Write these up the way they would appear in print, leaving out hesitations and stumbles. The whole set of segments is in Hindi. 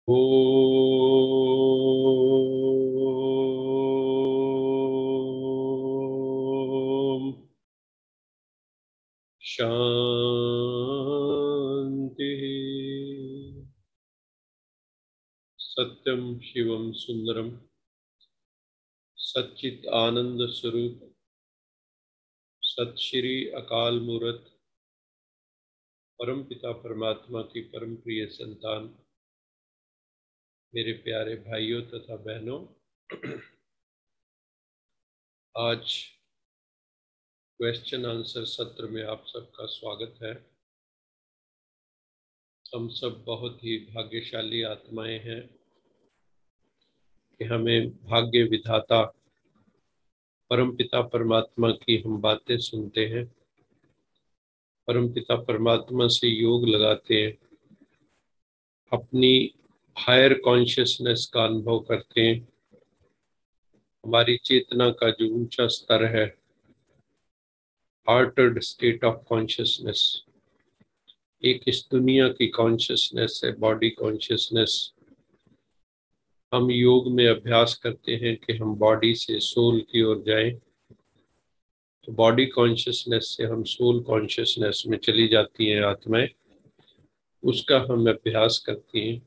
ओम शांति। सत्यम शिवम सुंदरम सच्चित आनंद स्वरूप सत श्री अकाल मूर्त परम पिता परमात्मा की परम प्रिय संतान, मेरे प्यारे भाइयों तथा बहनों, आज क्वेश्चन आंसर सत्र में आप सबका स्वागत है। हम सब बहुत ही भाग्यशाली आत्माएं हैं कि हमें भाग्य विधाता परमपिता परमात्मा की हम बातें सुनते हैं, परमपिता परमात्मा से योग लगाते हैं, अपनी हायर कॉन्शियसनेस का अनुभव करते हैं। हमारी चेतना का जो ऊंचा स्तर है, आर्टर्ड स्टेट ऑफ कॉन्शियसनेस, एक इस दुनिया की कॉन्शियसनेस है, बॉडी कॉन्शियसनेस। हम योग में अभ्यास करते हैं कि हम बॉडी से सोल की ओर जाएं, तो बॉडी कॉन्शियसनेस से हम सोल कॉन्शियसनेस में चली जाती हैं आत्माएं, उसका हम अभ्यास करती हैं।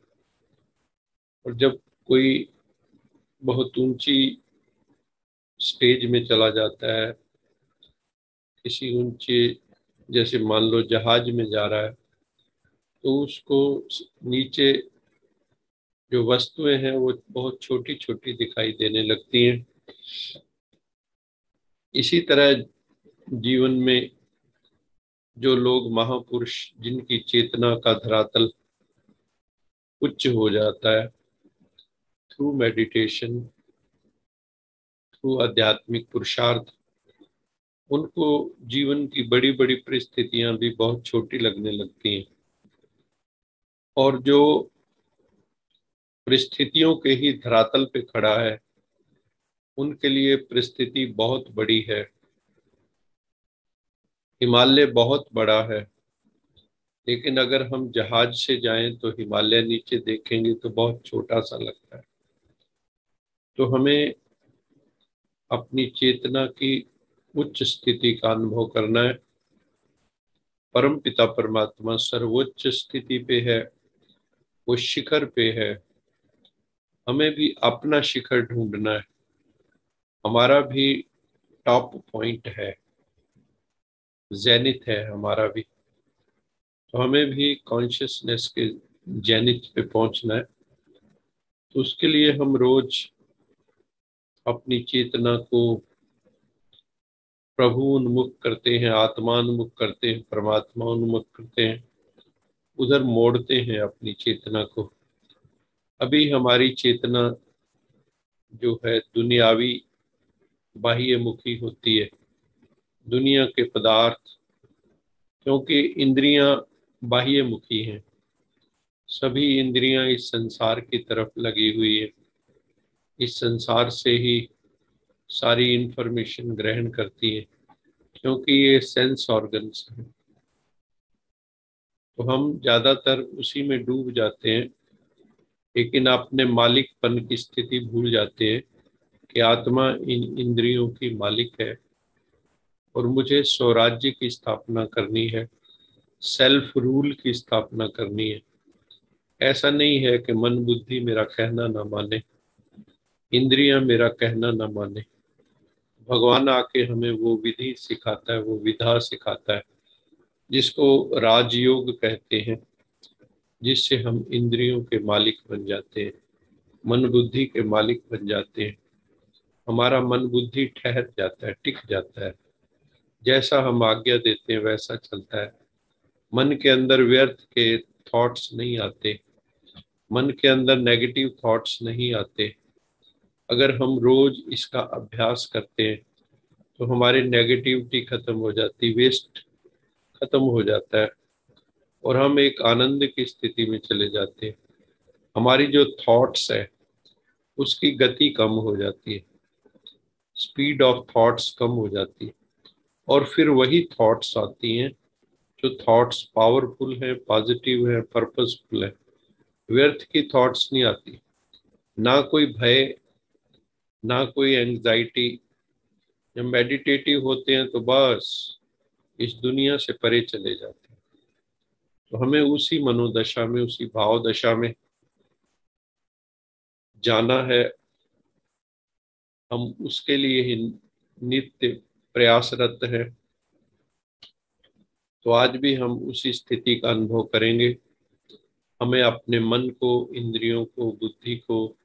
और जब कोई बहुत ऊंची स्टेज में चला जाता है, किसी ऊंचे, जैसे मान लो जहाज में जा रहा है, तो उसको नीचे जो वस्तुएं हैं वो बहुत छोटी छोटी दिखाई देने लगती हैं। इसी तरह जीवन में जो लोग महापुरुष, जिनकी चेतना का धरातल उच्च हो जाता है थ्रू मेडिटेशन, थ्रू आध्यात्मिक पुरुषार्थ, उनको जीवन की बड़ी बड़ी परिस्थितियां भी बहुत छोटी लगने लगती हैं। और जो परिस्थितियों के ही धरातल पे खड़ा है, उनके लिए परिस्थिति बहुत बड़ी है। हिमालय बहुत बड़ा है, लेकिन अगर हम जहाज से जाएं तो हिमालय नीचे देखेंगे तो बहुत छोटा सा लगता है। तो हमें अपनी चेतना की उच्च स्थिति का अनुभव करना है। परम पिता परमात्मा सर्वोच्च स्थिति पे है, वो शिखर पे है। हमें भी अपना शिखर ढूंढना है, हमारा भी टॉप पॉइंट है, जेनिथ है हमारा भी। तो हमें भी कॉन्शियसनेस के जेनिथ पे पहुंचना है। तो उसके लिए हम रोज अपनी चेतना को प्रभु उन्मुख करते हैं, आत्मा उन्मुख करते हैं, परमात्मा उन्मुख करते हैं, उधर मोड़ते हैं अपनी चेतना को। अभी हमारी चेतना जो है दुनियावी बाह्य मुखी होती है, दुनिया के पदार्थ, क्योंकि इंद्रियां बाह्य मुखी हैं। सभी इंद्रियां इस संसार की तरफ लगी हुई है, इस संसार से ही सारी इंफॉर्मेशन ग्रहण करती है, क्योंकि ये सेंस ऑर्गन्स हैं। तो हम ज्यादातर उसी में डूब जाते हैं, लेकिन अपने मालिकपन की स्थिति भूल जाते हैं कि आत्मा इन इंद्रियों की मालिक है और मुझे स्वराज्य की स्थापना करनी है, सेल्फ रूल की स्थापना करनी है। ऐसा नहीं है कि मन बुद्धि मेरा कहना ना माने, इंद्रियां मेरा कहना ना माने। भगवान आके हमें वो विधि सिखाता है, वो विधा सिखाता है, जिसको राजयोग कहते हैं, जिससे हम इंद्रियों के मालिक बन जाते हैं, मन बुद्धि के मालिक बन जाते हैं। हमारा मन बुद्धि ठहर जाता है, टिक जाता है, जैसा हम आज्ञा देते हैं वैसा चलता है। मन के अंदर व्यर्थ के थॉट्स नहीं आते, मन के अंदर नेगेटिव थॉट्स नहीं आते। अगर हम रोज इसका अभ्यास करते हैं तो हमारी नेगेटिविटी खत्म हो जाती, वेस्ट खत्म हो जाता है, और हम एक आनंद की स्थिति में चले जाते हैं। हमारी जो थॉट्स है उसकी गति कम हो जाती है, स्पीड ऑफ थॉट्स कम हो जाती है, और फिर वही थॉट्स आती हैं जो थॉट्स पावरफुल है, पॉजिटिव है, पर्पसफुल है। व्यर्थ की थॉट्स नहीं आती, ना कोई भय, ना कोई एंजाइटी। जब मेडिटेटिव होते हैं तो बस इस दुनिया से परे चले जाते हैं। तो हमें उसी मनोदशा में, उसी भाव दशा में जाना है। हम उसके लिए ही नित्य प्रयासरत हैं। तो आज भी हम उसी स्थिति का अनुभव करेंगे। हमें अपने मन को, इंद्रियों को, बुद्धि को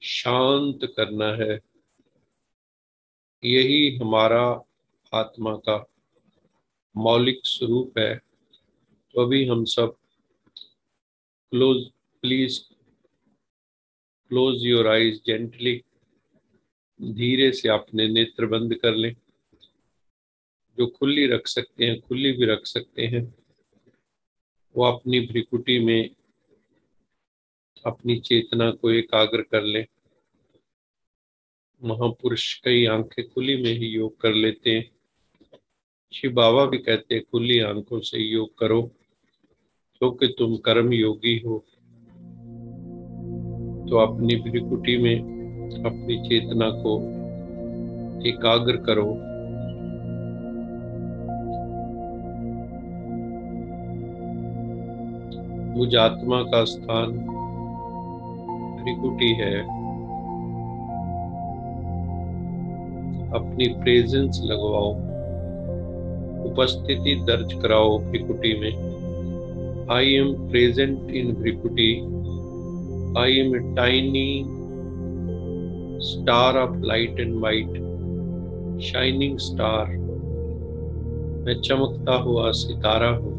शांत करना है। यही हमारा आत्मा का मौलिक स्वरूप है। तो अभी हम सब close, please close your eyes gently. धीरे से अपने नेत्र बंद कर लें। जो खुली रख सकते हैं खुली भी रख सकते हैं। वो अपनी भ्रिकुटी में अपनी चेतना को एकाग्र कर लें। महापुरुष कई आंखें खुली में ही योग कर लेते हैं। शिव बाबा भी कहते हैं खुली आंखों से योग करो, क्योंकि तुम कर्म योगी हो। तो अपनी भ्रिकुटी में अपनी चेतना को एकाग्र करो। मुझ आत्मा का स्थान भ्रिकुटी है। अपनी प्रेजेंस लगवाओ, उपस्थिति दर्ज कराओ भ्रिकुटी में। आई एम प्रेजेंट इन भ्रिकुटी। I am a tiny star of light and white, shining star. मैं चमकता हुआ सितारा हूँ।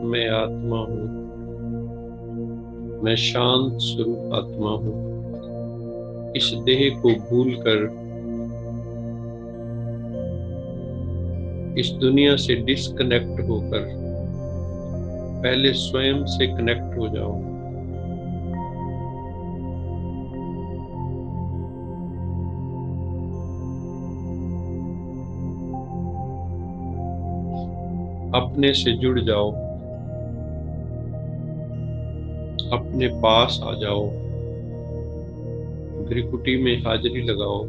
मैं आत्मा हूँ। मैं शांत स्वरूप आत्मा हूँ। इस देह को भूलकर इस दुनिया से डिस्कनेक्ट होकर पहले स्वयं से कनेक्ट हो जाओ। अपने से जुड़ जाओ, अपने पास आ जाओ, भ्रिकुटी में हाजिरी लगाओ।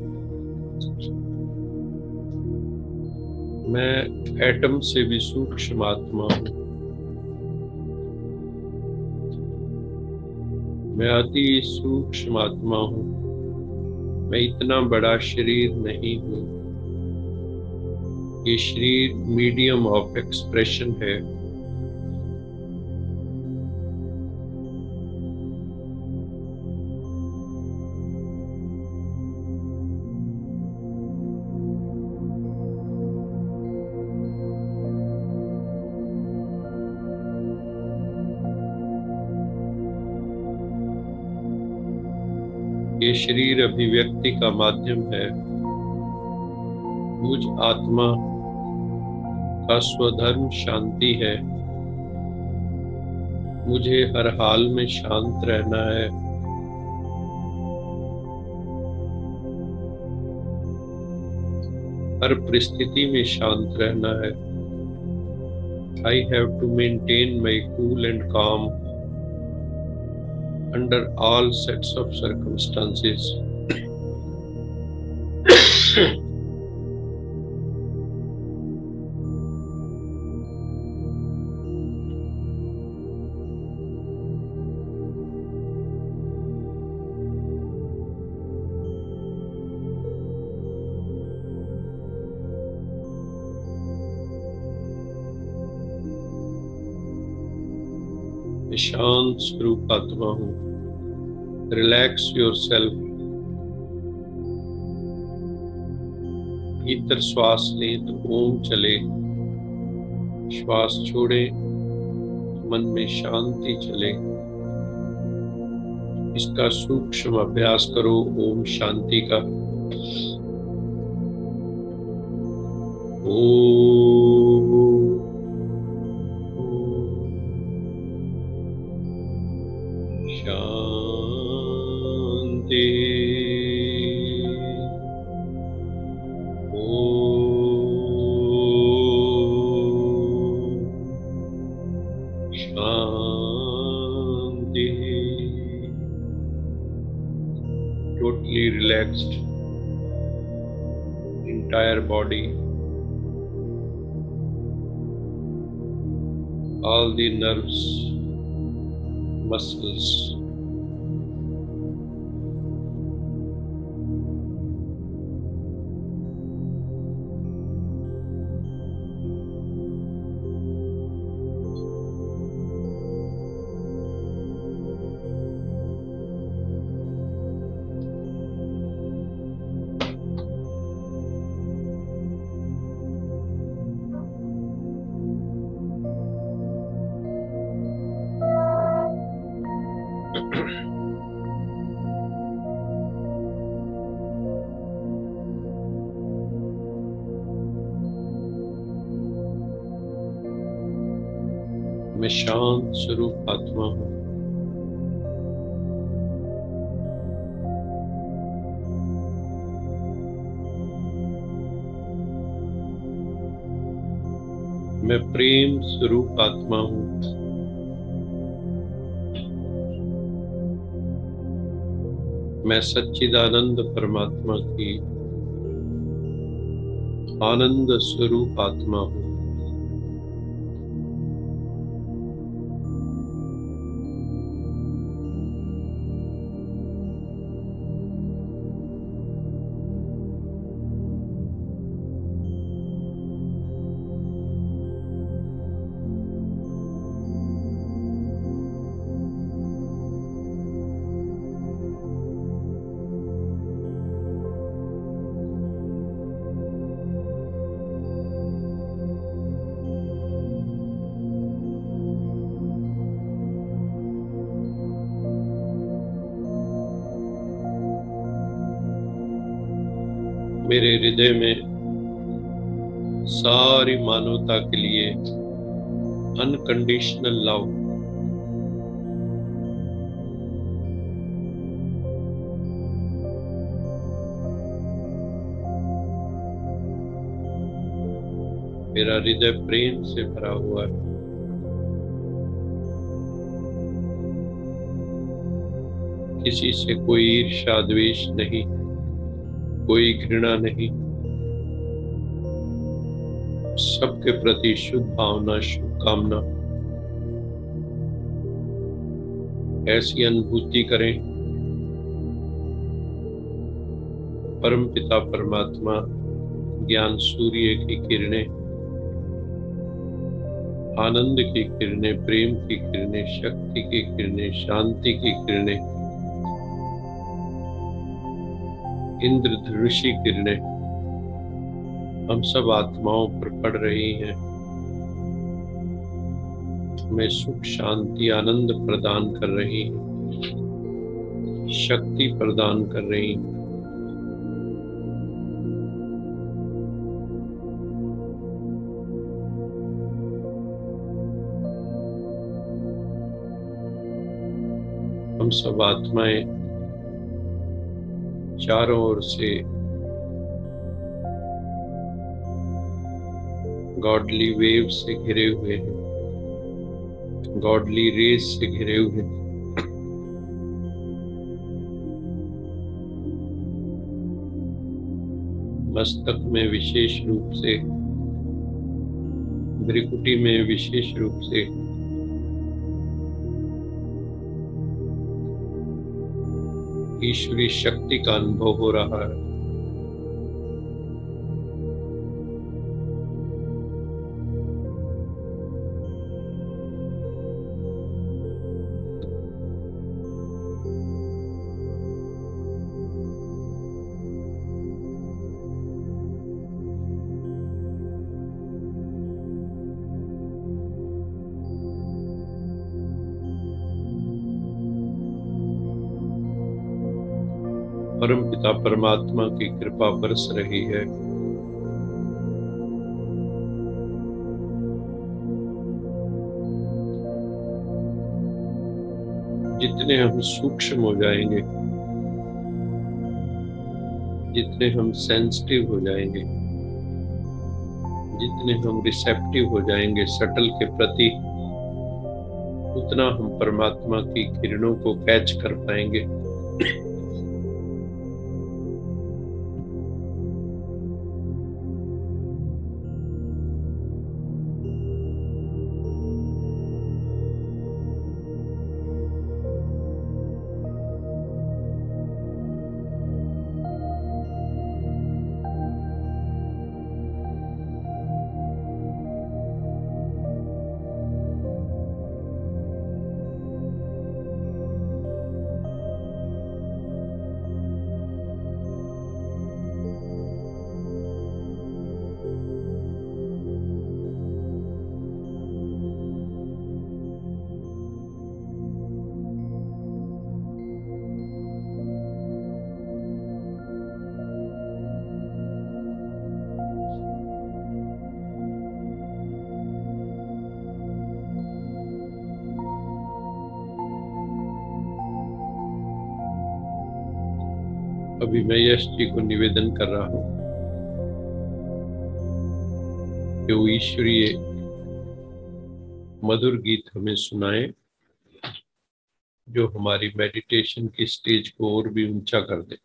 मैं एटम से भी सूक्ष्म आत्मा हूँ। मैं अति सूक्ष्म आत्मा हूँ। मैं इतना बड़ा शरीर नहीं हूँ। ये शरीर मीडियम ऑफ एक्सप्रेशन है। ये शरीर अभिव्यक्ति का माध्यम है। मुझ आत्मा का स्वधर्म शांति है। मुझे हर हाल में शांत रहना है। हर परिस्थिति में शांत रहना है। I have to maintain my cool and calm under all sets of circumstances. मैं शांत स्वरूप आत्मा हूँ। Relax yourself. भीतर श्वास लें तो ओम चले, श्वास छोड़ें, मन में शांति चले। इसका सूक्ष्म अभ्यास करो ओम शांति का। शांति। शांति। Totally relaxed, entire body, all the nerves, muscles. मैं शांत स्वरूप आत्मा हूँ। मैं प्रेम स्वरूप आत्मा हूँ। मैं सच्चिदानंद परमात्मा की आनंद स्वरूप आत्मा हूँ। मेरे हृदय में सारी मानवता के लिए अनकंडीशनल लव, मेरा हृदय प्रेम से भरा हुआ है। किसी से कोई ईर्ष्या द्वेष नहीं, कोई घृणा नहीं। सबके प्रति शुभ भावना, शुभकामना। ऐसी अनुभूति करें परमपिता परमात्मा ज्ञान सूर्य की किरणें, आनंद की किरणें, प्रेम की किरणें, शक्ति की किरणें, शांति की किरणें, इंद्रधनुषी किरणें हम सब आत्माओं पर पड़ रही हैं। हमें सुख, शांति, आनंद प्रदान कर रही हैं, शक्ति प्रदान कर रही हैं। हम सब आत्माएं चारों ओर से गॉडली वेव से घिरे हुए हैं, गॉडली रेस से घिरे हुए हैं। मस्तक में विशेष रूप से, भ्रिकुटी में विशेष रूप से ईश्वरी शक्ति का अनुभव हो रहा है। परमपिता परमात्मा की कृपा बरस रही है। जितने हम सूक्ष्म हो जाएंगे, जितने हम सेंसिटिव हो जाएंगे, जितने हम रिसेप्टिव हो जाएंगे सटल के प्रति, उतना हम परमात्मा की किरणों को कैच कर पाएंगे। अभी मैं यश जी को निवेदन कर रहा हूं कि वो ईश्वरीय मधुर गीत हमें सुनाए जो हमारी मेडिटेशन की स्टेज को और भी ऊंचा कर दे।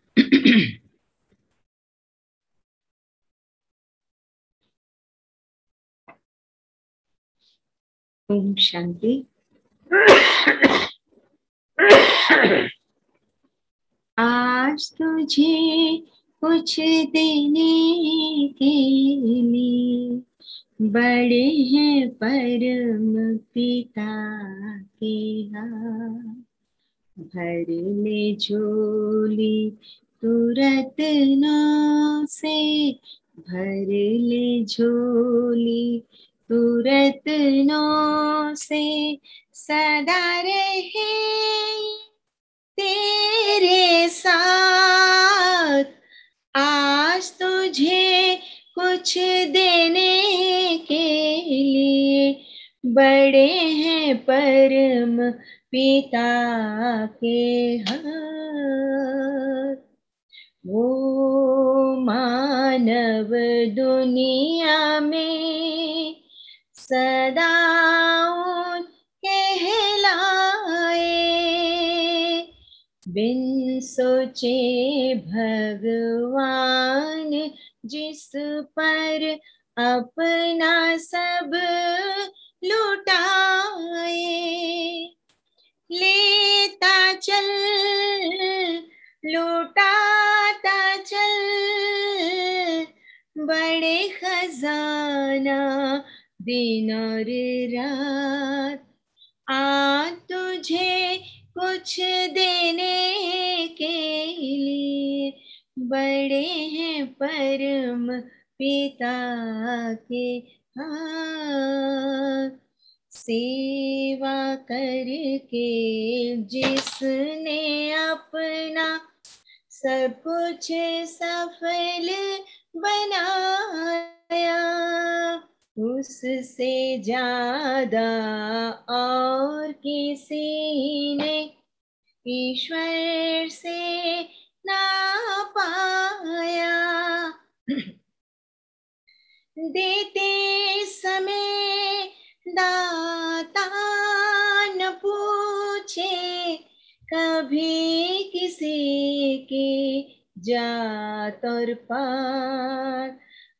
ओम शांति। आज तुझे कुछ देने के लिए बड़े हैं परम पिता के हाथ। भर ले झोली तू रत्नों से, भर ले झोली तू रत्नों से, सदा रहे तेरे साथ। आज तुझे कुछ देने के लिए बड़े हैं परम पिता के हाथ। वो मानव दुनिया में सदा कहलाए, बिन सोचे भगवान जिस पर अपना सब लुटाए। लेता चल लुटाता चल, बड़े खजाना दिन और रात। आज तुझे कुछ देने के लिए बड़े हैं परम पिता के हाथ। सेवा करके जिसने अपना सब कुछ सफल बनाया, उससे ज्यादा और किसी ने ईश्वर से ना पाया। देते समय दाता न पूछे कभी किसी की जात और पात।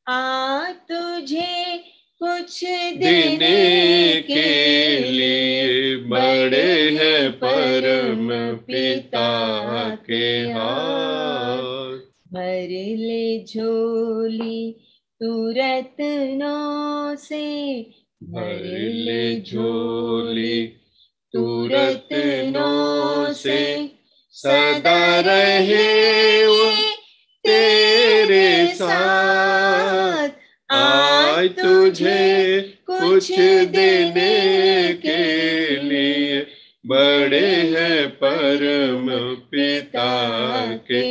आज तुझे कुछ देने के लिए बड़े हैं परम पिता के हाथ। भर ले झोली तू रत्नों से, भर ले झोली तू रत्नों से, सदा रहे वो तेरे साथ। आज तुझे कुछ देने के लिए बड़े हैं परम पिता के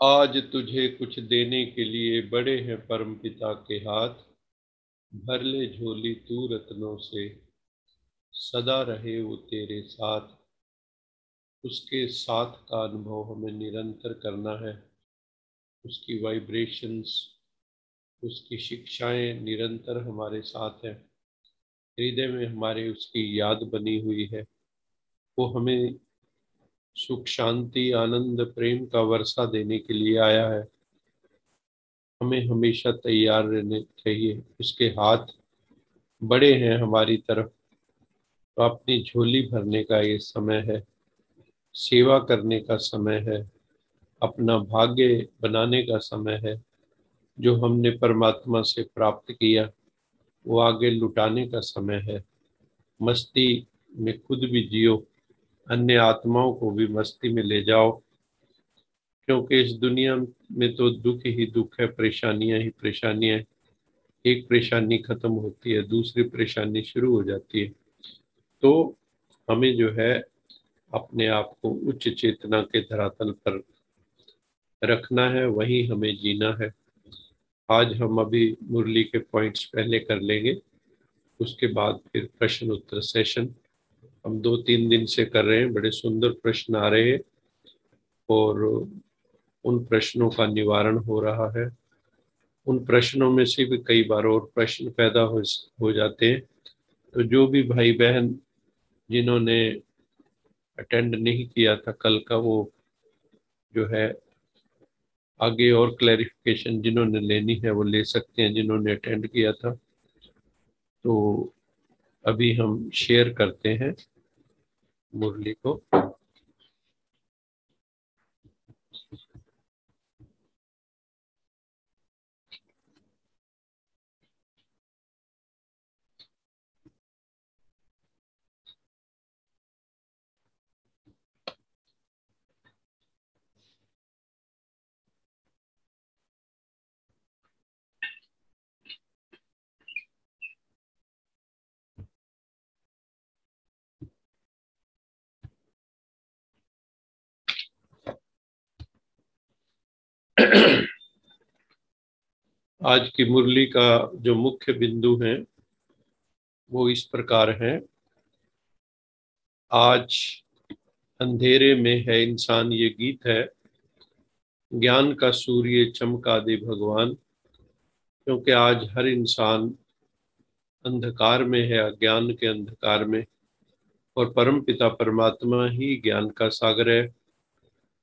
आज तुझे कुछ देने के लिए बड़े हैं परम पिता के हाथ, भर ले झोली तू रत्नों से, सदा रहे वो तेरे साथ। उसके साथ का अनुभव हमें निरंतर करना है। उसकी वाइब्रेशंस, उसकी शिक्षाएं निरंतर हमारे साथ है। हृदय में हमारे उसकी याद बनी हुई है। वो हमें सुख, शांति, आनंद, प्रेम का वर्षा देने के लिए आया है। हमें हमेशा तैयार रहने चाहिए। उसके हाथ बड़े हैं हमारी तरफ। तो अपनी झोली भरने का ये समय है, सेवा करने का समय है, अपना भाग्य बनाने का समय है। जो हमने परमात्मा से प्राप्त किया वो आगे लुटाने का समय है। मस्ती में खुद भी जियो, अन्य आत्माओं को भी मस्ती में ले जाओ, क्योंकि इस दुनिया में तो दुख ही दुख है, परेशानियां ही परेशानियां। एक परेशानी खत्म होती है, दूसरी परेशानी शुरू हो जाती है। तो हमें जो है अपने आप को उच्च चेतना के धरातल पर रखना है, वहीं हमें जीना है। आज हम अभी मुरली के पॉइंट्स पहले कर लेंगे, उसके बाद फिर प्रश्न उत्तर सेशन हम 2-3 दिन से कर रहे हैं। बड़े सुंदर प्रश्न आ रहे हैं और उन प्रश्नों का निवारण हो रहा है। उन प्रश्नों में से भी कई बार और प्रश्न पैदा हो जाते हैं। तो जो भी भाई बहन जिन्होंने अटेंड नहीं किया था कल का, वो जो है आगे और क्लैरिफिकेशन जिन्होंने लेनी है वो ले सकते हैं, जिन्होंने अटेंड किया था। तो अभी हम शेयर करते हैं मुरली को। आज की मुरली का जो मुख्य बिंदु है वो इस प्रकार है। आज अंधेरे में है इंसान, ये गीत है। ज्ञान का सूर्य चमका दे भगवान, क्योंकि आज हर इंसान अंधकार में है, अज्ञान के अंधकार में। और परम पिता परमात्मा ही ज्ञान का सागर है,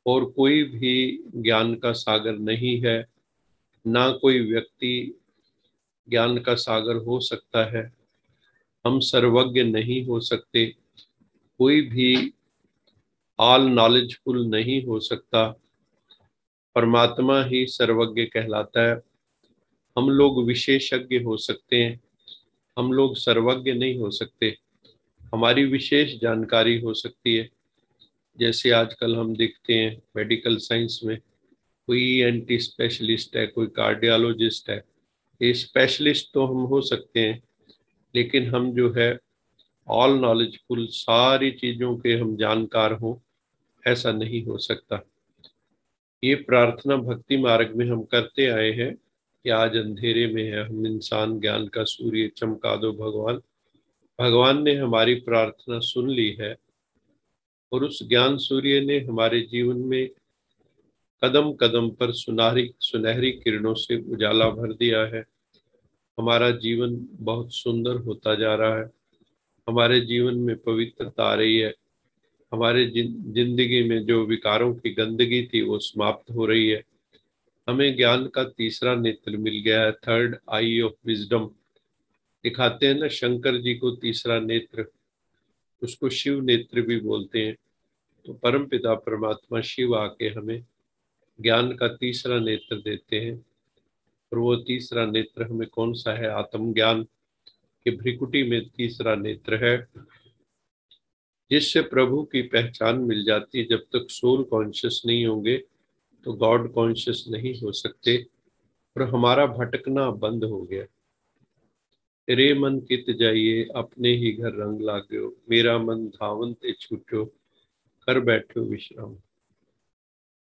और कोई भी ज्ञान का सागर नहीं है। ना कोई व्यक्ति ज्ञान का सागर हो सकता है। हम सर्वज्ञ नहीं हो सकते। कोई भी ऑल नॉलेजफुल नहीं हो सकता। परमात्मा ही सर्वज्ञ कहलाता है। हम लोग विशेषज्ञ हो सकते हैं, हम लोग सर्वज्ञ नहीं हो सकते। हमारी विशेष जानकारी हो सकती है। जैसे आजकल हम देखते हैं मेडिकल साइंस में, कोई एंटी स्पेशलिस्ट है, कोई कार्डियोलॉजिस्ट है। ये स्पेशलिस्ट तो हम हो सकते हैं, लेकिन हम जो है ऑल नॉलेजफुल, सारी चीज़ों के हम जानकार हों, ऐसा नहीं हो सकता। ये प्रार्थना भक्ति मार्ग में हम करते आए हैं कि आज अंधेरे में है हम इंसान, ज्ञान का सूर्य चमका दो भगवान। भगवान ने हमारी प्रार्थना सुन ली है, और उस ज्ञान सूर्य ने हमारे जीवन में कदम कदम पर सुनहरी सुनहरी किरणों से उजाला भर दिया है। हमारा जीवन बहुत सुंदर होता जा रहा है। हमारे जीवन में पवित्रता आ रही है। हमारे जिंदगी में जो विकारों की गंदगी थी वो समाप्त हो रही है। हमें ज्ञान का तीसरा नेत्र मिल गया है, थर्ड आई ऑफ विजडम। दिखाते हैं ना शंकर जी को तीसरा नेत्र, उसको शिव नेत्र भी बोलते हैं। तो परम पिता परमात्मा शिव आके हमें ज्ञान का तीसरा नेत्र देते हैं। और वो तीसरा नेत्र हमें कौन सा है? आत्मज्ञान के भ्रिकुटी में तीसरा नेत्र है, जिससे प्रभु की पहचान मिल जाती है। जब तक सोल कॉन्शियस नहीं होंगे तो गॉड कॉन्शियस नहीं हो सकते। और हमारा भटकना बंद हो गया। तेरे मन कित जाइए, अपने ही घर रंग लाग्यो, मेरा मन धावन ते छूटो, कर बैठो विश्राम।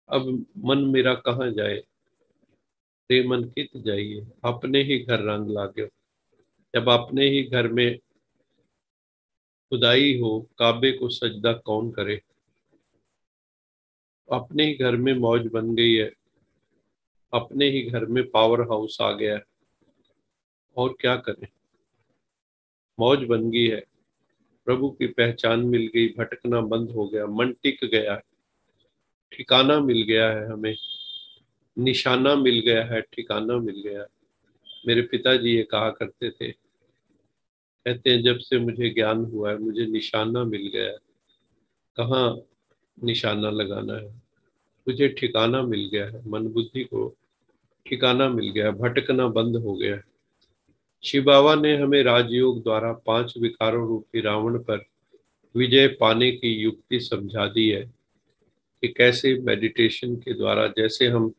अब मन मेरा कहाँ जाए, रे मन कित जाइए, अपने ही घर रंग लागे। जब अपने ही घर में खुदाई हो, काबे को सजदा कौन करे। अपने ही घर में मौज बन गई है, अपने ही घर में पावर हाउस आ गया है, और क्या करें। मौज बन गई है, प्रभु की पहचान मिल गई, भटकना बंद हो गया, मन टिक गया है, ठिकाना मिल गया है हमें, निशाना मिल गया है, ठिकाना मिल गया है। मेरे पिताजी ये कहा करते थे, कहते हैं जब से मुझे ज्ञान हुआ है मुझे निशाना मिल गया है। कहाँ निशाना लगाना है, मुझे ठिकाना मिल गया है, मन बुद्धि को ठिकाना मिल गया, भटकना बंद हो गया। शिव बाबा ने हमें राजयोग द्वारा 5 विकारों रूपी रावण पर विजय पाने की युक्ति समझा दी है कि कैसे मेडिटेशन के द्वारा, जैसे हम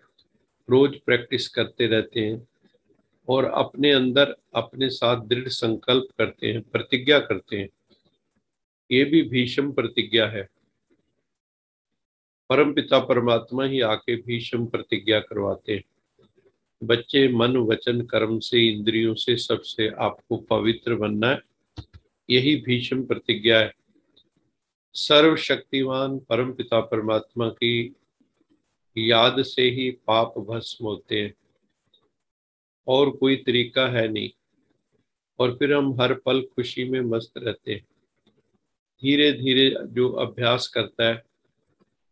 रोज प्रैक्टिस करते रहते हैं और अपने अंदर अपने साथ दृढ़ संकल्प करते हैं, प्रतिज्ञा करते हैं। ये भी भीष्म प्रतिज्ञा है। परम पिता परमात्मा ही आके भीष्म प्रतिज्ञा करवाते हैं, बच्चे मन वचन कर्म से इंद्रियों से सबसे आपको पवित्र बनना है। यही भीष्म प्रतिज्ञा है। सर्वशक्तिमान परम पिता परमात्मा की याद से ही पाप भस्म होते हैं, और कोई तरीका है नहीं। और फिर हम हर पल खुशी में मस्त रहते हैं। धीरे धीरे जो अभ्यास करता है,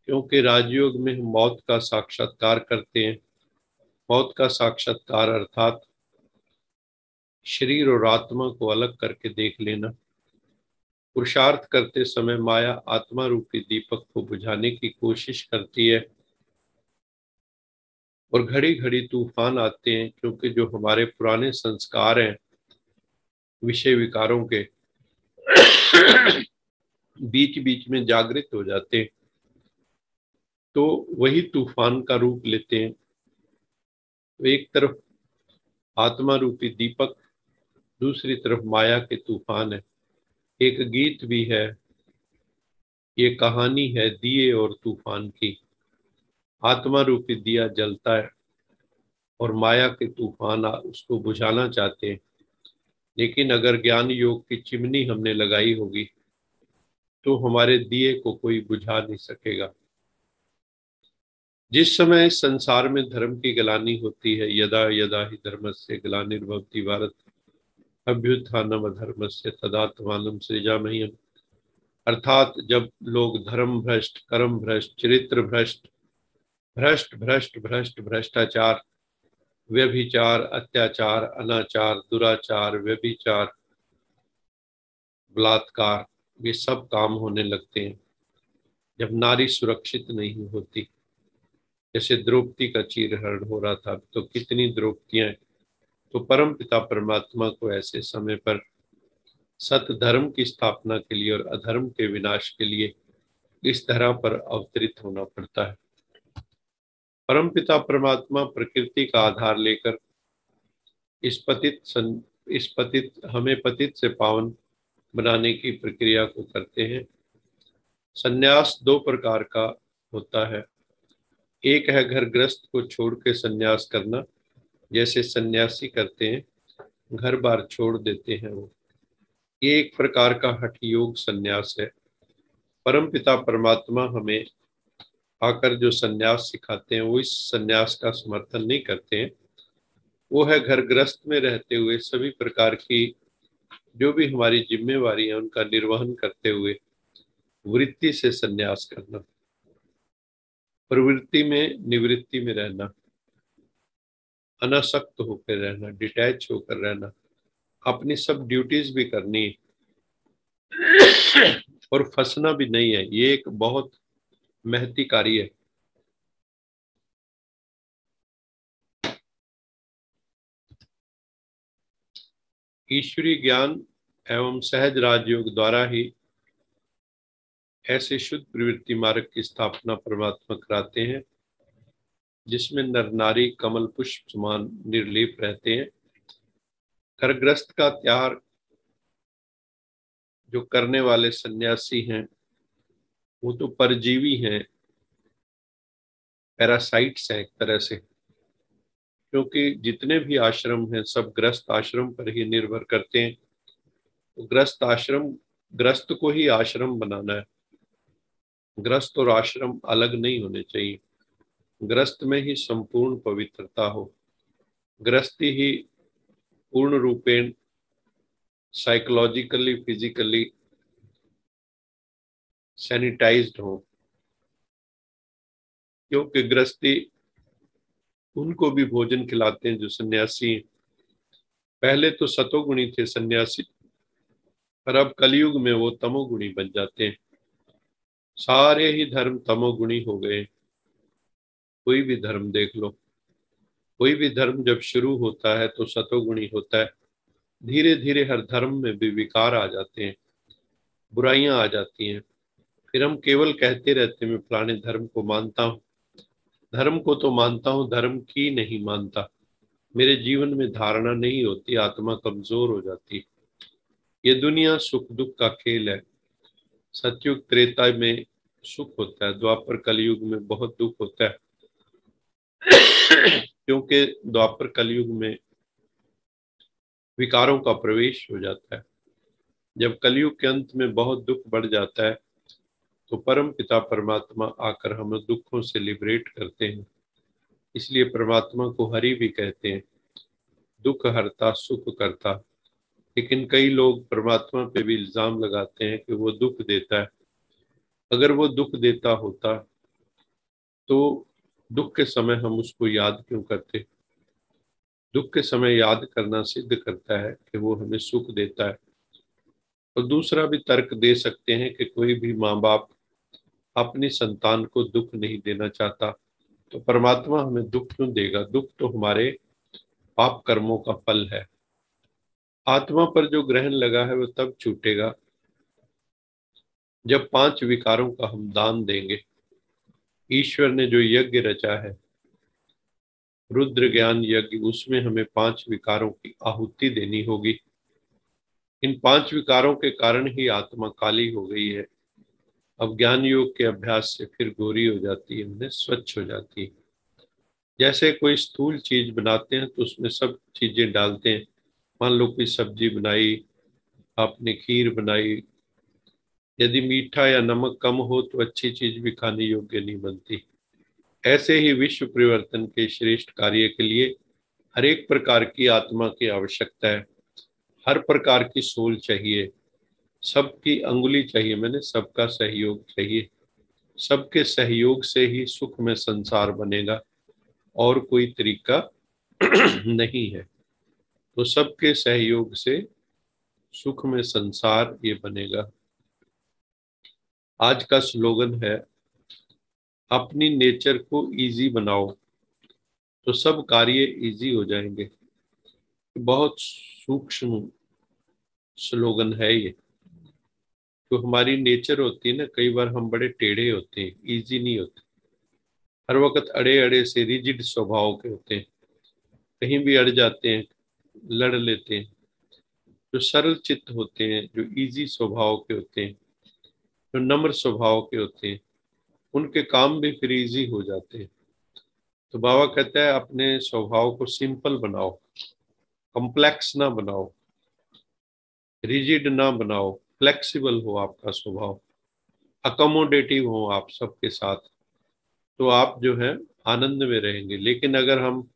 क्योंकि राजयोग में हम मौत का साक्षात्कार करते हैं। मौत का साक्षात्कार अर्थात शरीर और आत्मा को अलग करके देख लेना। पुरुषार्थ करते समय माया आत्मा रूपी दीपक को बुझाने की कोशिश करती है, और घड़ी घड़ी तूफान आते हैं, क्योंकि जो हमारे पुराने संस्कार हैं विषय विकारों के बीच बीच में जागृत हो जाते हैं, तो वही तूफान का रूप लेते हैं। तो एक तरफ आत्मा रूपी दीपक, दूसरी तरफ माया के तूफान है। एक गीत भी है, ये कहानी है दिए और तूफान की। आत्मा रूपी दिया जलता है और माया के तूफान उसको बुझाना चाहते हैं, लेकिन अगर ज्ञान योग की चिमनी हमने लगाई होगी तो हमारे दिए को कोई बुझा नहीं सकेगा। जिस समय संसार में धर्म की गलानी होती है, यदा यदा ही धर्मस्य ग्लानिर्भवति भारत अभ्युत्थानम अधर्मस्य तदात्मानं सृजाम्यहम्। अर्थात जब लोग धर्म भ्रष्ट, कर्म भ्रष्ट, चरित्र भ्रष्ट, भ्रष्ट भ्रष्ट भ्रष्ट भ्रष्टाचार, व्यभिचार, अत्याचार, अनाचार, दुराचार, व्यभिचार, बलात्कार, ये सब काम होने लगते हैं, जब नारी सुरक्षित नहीं होती। जैसे द्रौपदी का चीरहरण हो रहा था, तो कितनी द्रौपदियां। तो परम पिता परमात्मा को ऐसे समय पर सत धर्म की स्थापना के लिए और अधर्म के विनाश के लिए इस धरा पर अवतरित होना पड़ता है। परम पिता परमात्मा प्रकृति का आधार लेकर इस पतित हमें पतित से पावन बनाने की प्रक्रिया को करते हैं। संन्यास 2 प्रकार का होता है। एक है घर गृहस्थ को छोड़ के संन्यास करना, जैसे सन्यासी करते हैं, घर बार छोड़ देते हैं वो। ये एक प्रकार का हठ योग संन्यास है। परम पिता परमात्मा हमें आकर जो संन्यास सिखाते हैं वो इस संन्यास का समर्थन नहीं करते हैं। वो है घर गृहस्थ में रहते हुए सभी प्रकार की जो भी हमारी जिम्मेवारी है उनका निर्वहन करते हुए वृत्ति से संन्यास करना, प्रवृत्ति में निवृत्ति में रहना, अनासक्त होकर रहना, डिटैच होकर रहना, अपनी सब ड्यूटीज भी करनी और फंसना भी नहीं है। ये एक बहुत मेहनती कार्य है। ईश्वरीय ज्ञान एवं सहज राजयोग द्वारा ही ऐसे शुद्ध प्रवृत्ति मार्ग की स्थापना परमात्मा कराते हैं, जिसमें नर नारी कमल पुष्प समान निर्लेप रहते हैं। घरग्रस्त का त्याग जो करने वाले सन्यासी हैं वो तो परजीवी हैं, पैरासाइट्स हैं एक तरह से, क्योंकि जितने भी आश्रम हैं सब ग्रस्त आश्रम पर ही निर्भर करते हैं। तो ग्रस्त को ही आश्रम बनाना है। ग्रस्त और आश्रम अलग नहीं होने चाहिए। ग्रस्त में ही संपूर्ण पवित्रता हो, गृहस्थी ही पूर्ण रूपेण साइकोलॉजिकली फिजिकली सैनिटाइज्ड हो। क्योंकि गृहस्थी उनको भी भोजन खिलाते हैं जो सन्यासी हैं। पहले तो सतोगुणी थे सन्यासी, पर अब कलयुग में वो तमोगुणी बन जाते हैं। सारे ही धर्म तमोगुणी हो गए। कोई भी धर्म देख लो, कोई भी धर्म जब शुरू होता है तो सतोगुणी होता है। धीरे धीरे हर धर्म में भी विकार आ जाते हैं, बुराइयां आ जाती हैं। फिर हम केवल कहते रहते हैं मैं फलाने धर्म को मानता हूँ। धर्म को तो मानता हूँ, धर्म की नहीं मानता। मेरे जीवन में धारणा नहीं होती, आत्मा कमजोर हो जाती। ये दुनिया सुख दुख का खेल है। सतयुग त्रेता में सुख होता है, द्वापर कलयुग में बहुत दुख होता है। क्योंकि द्वापर कलयुग में विकारों का प्रवेश हो जाता है। जब कलयुग के अंत में बहुत दुख बढ़ जाता है तो परम पिता परमात्मा आकर हमें दुखों से लिबरेट करते हैं। इसलिए परमात्मा को हरि भी कहते हैं, दुख हरता सुख करता। लेकिन कई लोग परमात्मा पे भी इल्जाम लगाते हैं कि वो दुख देता है। अगर वो दुख देता होता तो दुख के समय हम उसको याद क्यों करते? दुख के समय याद करना सिद्ध करता है कि वो हमें सुख देता है। और दूसरा भी तर्क दे सकते हैं कि कोई भी माँ बाप अपनी संतान को दुख नहीं देना चाहता, तो परमात्मा हमें दुख क्यों देगा? दुख तो हमारे पाप कर्मों का फल है। आत्मा पर जो ग्रहण लगा है वो तब छूटेगा जब 5 विकारों का हम दान देंगे। ईश्वर ने जो यज्ञ रचा है, रुद्र ज्ञान यज्ञ, उसमें हमें 5 विकारों की आहुति देनी होगी। इन 5 विकारों के कारण ही आत्मा काली हो गई है। अब ज्ञान योग के अभ्यास से फिर गोरी हो जाती है, उन्हें स्वच्छ हो जाती है। जैसे कोई स्थूल चीज बनाते हैं तो उसमें सब चीजें डालते हैं। मान लो कोई सब्जी बनाई, आपने खीर बनाई, यदि मीठा या नमक कम हो तो अच्छी चीज भी खाने योग्य नहीं बनती। ऐसे ही विश्व परिवर्तन के श्रेष्ठ कार्य के लिए हर एक प्रकार की आत्मा की आवश्यकता है। हर प्रकार की सोल चाहिए, सबकी अंगुली चाहिए, मैंने सबका सहयोग चाहिए। सबके सहयोग से ही सुख में संसार बनेगा, और कोई तरीका नहीं है। तो सबके सहयोग से सुख में संसार ये बनेगा। आज का स्लोगन है, अपनी नेचर को इजी बनाओ तो सब कार्य इजी हो जाएंगे। बहुत सूक्ष्म स्लोगन है ये। तो हमारी नेचर होती है ना, कई बार हम बड़े टेढ़े होते हैं, इजी नहीं होते। हर वक्त अड़े अड़े से रिजिड स्वभाव के होते हैं, कहीं भी अड़ जाते हैं, लड़ लेते हैं। जो सरल चित्त होते हैं, जो इजी स्वभाव के होते हैं, जो नम्र स्वभाव के होते हैं, उनके काम भी फिर इजी हो जाते हैं। तो बाबा कहता है अपने स्वभाव को सिंपल बनाओ, कॉम्प्लेक्स ना बनाओ, रिजिड ना बनाओ, फ्लेक्सिबल हो आपका स्वभाव, अकोमोडेटिव हो आप सबके साथ। तो आप जो है आनंद में रहेंगे। लेकिन अगर हम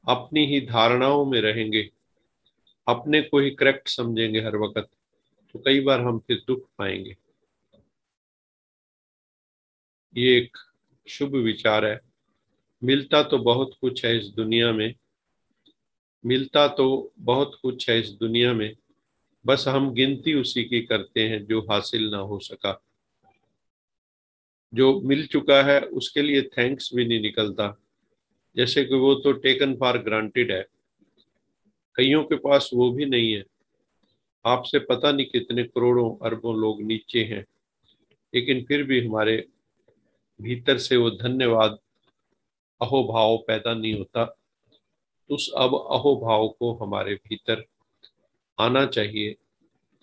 अपनी ही धारणाओं में रहेंगे, अपने को ही करेक्ट समझेंगे हर वक्त, तो कई बार हम फिर दुख पाएंगे। ये एक शुभ विचार है। मिलता तो बहुत कुछ है इस दुनिया में, मिलता तो बहुत कुछ है इस दुनिया में, बस हम गिनती उसी की करते हैं जो हासिल ना हो सका। जो मिल चुका है उसके लिए थैंक्स भी नहीं निकलता, जैसे कि वो तो टेकन फॉर ग्रांटेड है। कईयों के पास वो भी नहीं है। आपसे पता नहीं कितने करोड़ों अरबों लोग नीचे हैं, लेकिन फिर भी हमारे भीतर से वो धन्यवाद अहोभाव पैदा नहीं होता। उस अब अहोभाव को हमारे भीतर आना चाहिए,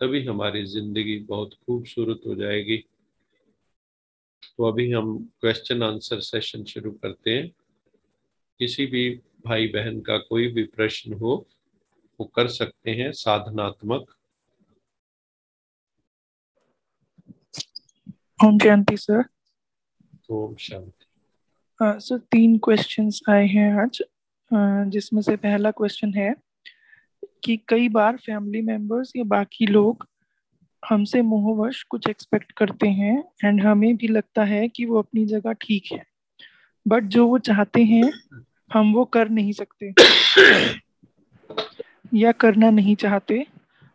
तभी हमारी जिंदगी बहुत खूबसूरत हो जाएगी। तो अभी हम क्वेश्चन आंसर सेशन शुरू करते हैं। किसी भी भाई बहन का कोई भी प्रश्न हो वो कर सकते हैं साधनात्मक। ओम शांति सर। ओम शांति। सर 3 क्वेश्चंस आए हैं आज, जिसमें से पहला क्वेश्चन है कि कई बार फैमिली मेंबर्स या बाकी लोग हमसे मोहवश कुछ एक्सपेक्ट करते हैं एंड हमें भी लगता है कि वो अपनी जगह ठीक है, बट जो वो चाहते हैं हम वो कर नहीं सकते या करना नहीं चाहते।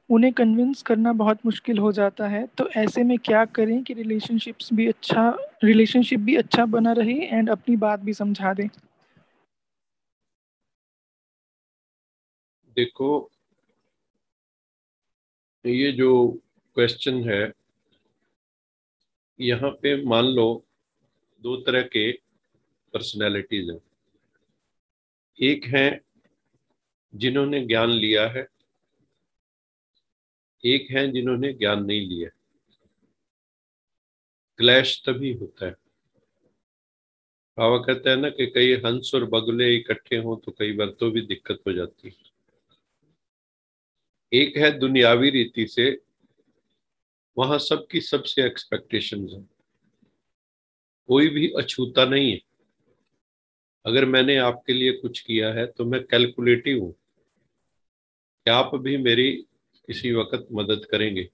उन्हें कन्विंस करना बहुत मुश्किल हो जाता है, तो ऐसे में क्या करें कि रिलेशनशिप भी अच्छा बना रहे एंड अपनी बात भी समझा दें। देखो, ये जो क्वेश्चन है, यहाँ पे मान लो 2 तरह के पर्सनैलिटीज हैं। एक है जिन्होंने ज्ञान लिया है, एक है जिन्होंने ज्ञान नहीं लिया। क्लैश तभी होता है। बाबा कहते हैं ना कि कई हंस और बगुले इकट्ठे हों तो कई बार तो भी दिक्कत हो जाती है। एक है दुनियावी रीति से, वहां सबकी सबसे एक्सपेक्टेशंस है, कोई भी अछूता नहीं है। अगर मैंने आपके लिए कुछ किया है तो मैं कैलकुलेटिव हूं कि आप भी मेरी किसी वक्त मदद करेंगे।